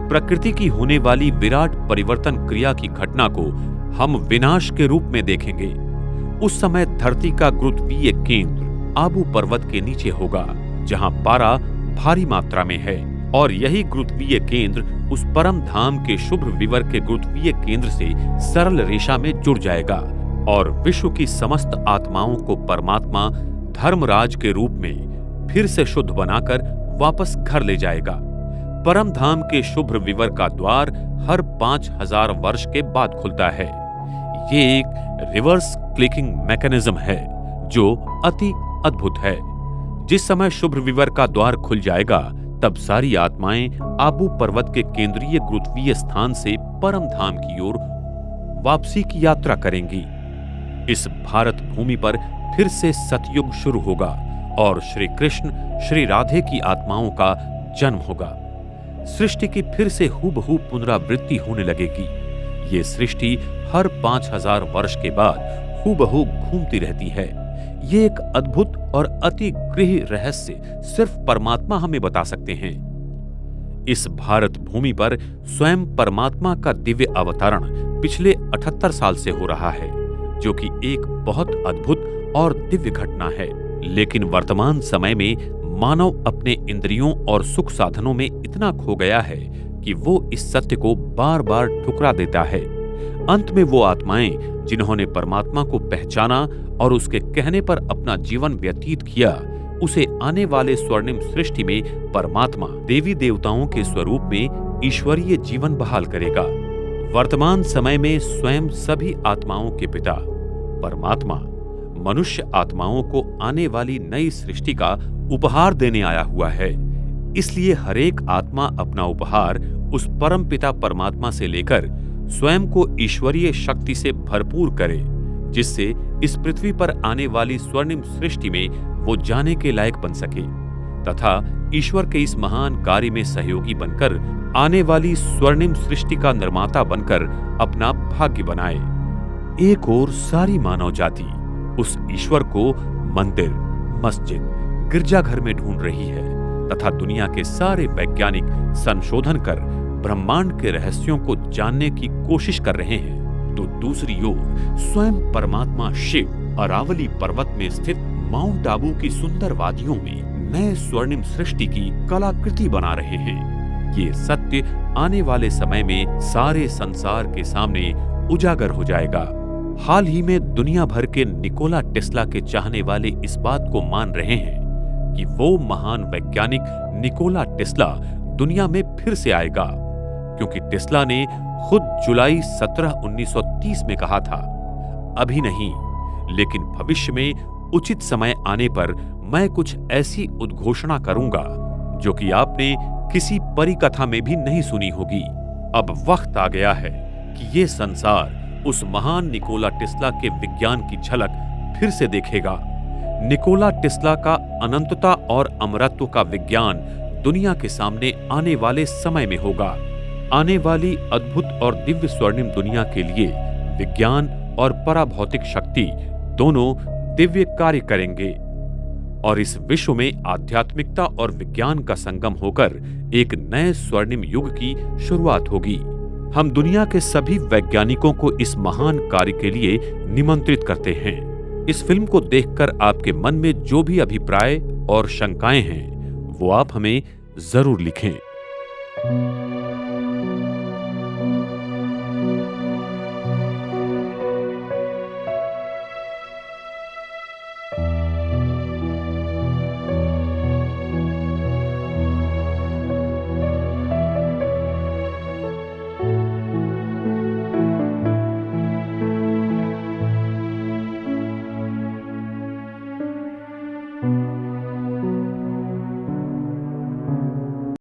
प्रकृति की होने वाली विराट परिवर्तन क्रिया की घटना को हम विनाश के रूप में देखेंगे। उस समय धरती का गुरुत्वीय केंद्र आबू पर्वत के नीचे होगा, जहां पारा भारी मात्रा में है, और यही गुरुत्वीय केंद्र उस परम धाम के शुभ्र विवर के गुरुत्वीय केंद्र से सरल रेखा में जुड़ जाएगा और विश्व की समस्त आत्माओं को परमात्मा धर्मराज के रूप में फिर से शुद्ध बनाकर वापस घर ले जाएगा। परम धाम के शुभ्र विवर का द्वार हर 5000 वर्ष के बाद खुलता है। ये एक रिवर्स क्लिकिंग मैकेनिज्म है जो अति अद्भुत है। जिस समय शुभ विवर का द्वार खुल जाएगा, तब सारी आत्माएं आबू पर्वत के केंद्रीय गुरुत्वीय स्थान से परम धाम की ओर वापसी की यात्रा करेंगी। इस भारत भूमि पर फिर से सतयुग शुरू होगा और श्री कृष्ण श्री राधे की आत्माओं का जन्म होगा। सृष्टि की फिर से हूबहू पुनरावृत्ति होने लगेगी। ये सृष्टि हर 5000 वर्ष के बाद हूबहू घूमती रहती है। ये एक अद्भुत और अति गृह रहस्य सिर्फ परमात्मा हमें बता सकते हैं। इस भारत भूमि पर स्वयं परमात्मा का दिव्य अवतरण पिछले 78 साल से हो रहा है, जो कि एक बहुत अद्भुत और दिव्य घटना है। लेकिन वर्तमान समय में मानव अपने इंद्रियों और सुख साधनों में इतना खो गया है कि वो इस सत्य को बार बार ठुकरा देता है। अंत में वो आत्माएं जिन्होंने परमात्मा को पहचाना और उसके कहने पर अपना जीवन व्यतीत किया, उसे आने वाले स्वर्णिम सृष्टि में परमात्मा देवी देवताओं के स्वरूप में ईश्वरीय जीवन बहाल करेगा। वर्तमान समय में स्वयं सभी आत्माओं के पिता परमात्मा मनुष्य आत्माओं को आने वाली नई सृष्टि का उपहार देने आया हुआ है। इसलिए हरेक आत्मा अपना उपहार उस परम पिता परमात्मा से लेकर स्वयं को ईश्वरीय शक्ति से भरपूर करे, जिससे इस पृथ्वी पर आने वाली स्वर्णिम सृष्टि में वो जाने के लायक बन सके तथा ईश्वर के इस महान कार्य में सहयोगी बनकर आने वाली स्वर्णिम सृष्टि का निर्माता बनकर अपना भाग्य बनाए। एक ओर सारी मानव जाति उस ईश्वर को मंदिर, मस्जिद, गिरजाघर में ढूंढ रही है तथा दुनिया के सारे वैज्ञानिक संशोधन कर ब्रह्मांड के रहस्यों को जानने की कोशिश कर रहे हैं, तो दूसरी ओर स्वयं परमात्मा शिव अरावली पर्वत में स्थित माउंट आबू की सुंदर वादियों में नए स्वर्णिम सृष्टि की कलाकृति बना रहे हैं। ये सत्य आने वाले समय में सारे संसार के सामने उजागर हो जाएगा। हाल ही में दुनिया भर के निकोला टेस्ला के चाहने वाले इस बात को मान रहे हैं कि वो महान वैज्ञानिक निकोला टेस्ला दुनिया में फिर से आएगा, क्योंकि टेस्ला ने खुद जुलाई 17, 1930 में कहा था, अभी नहीं लेकिन भविष्य में उचित समय आने पर मैं कुछ ऐसी उद्घोषणा करूंगा जो कि आपने किसी परिकथा में भी नहीं सुनी होगी। अब वक्त आ गया है कि ये संसार उस महान निकोला टेस्ला के विज्ञान की झलक फिर से देखेगा। निकोला टेस्ला का अनंतता और अमरत्व का विज्ञान दुनिया के सामने आने वाले समय में होगा। आने वाली अद्भुत और दिव्य स्वर्णिम दुनिया के लिए विज्ञान और पराभौतिक शक्ति दोनों दिव्य कार्य करेंगे और इस विश्व में आध्यात्मिकता और विज्ञान का संगम होकर एक नए स्वर्णिम युग की शुरुआत होगी। हम दुनिया के सभी वैज्ञानिकों को इस महान कार्य के लिए निमंत्रित करते हैं। इस फिल्म को देखकर आपके मन में जो भी अभिप्राय और शंकाएं हैं, वो आप हमें जरूर लिखें।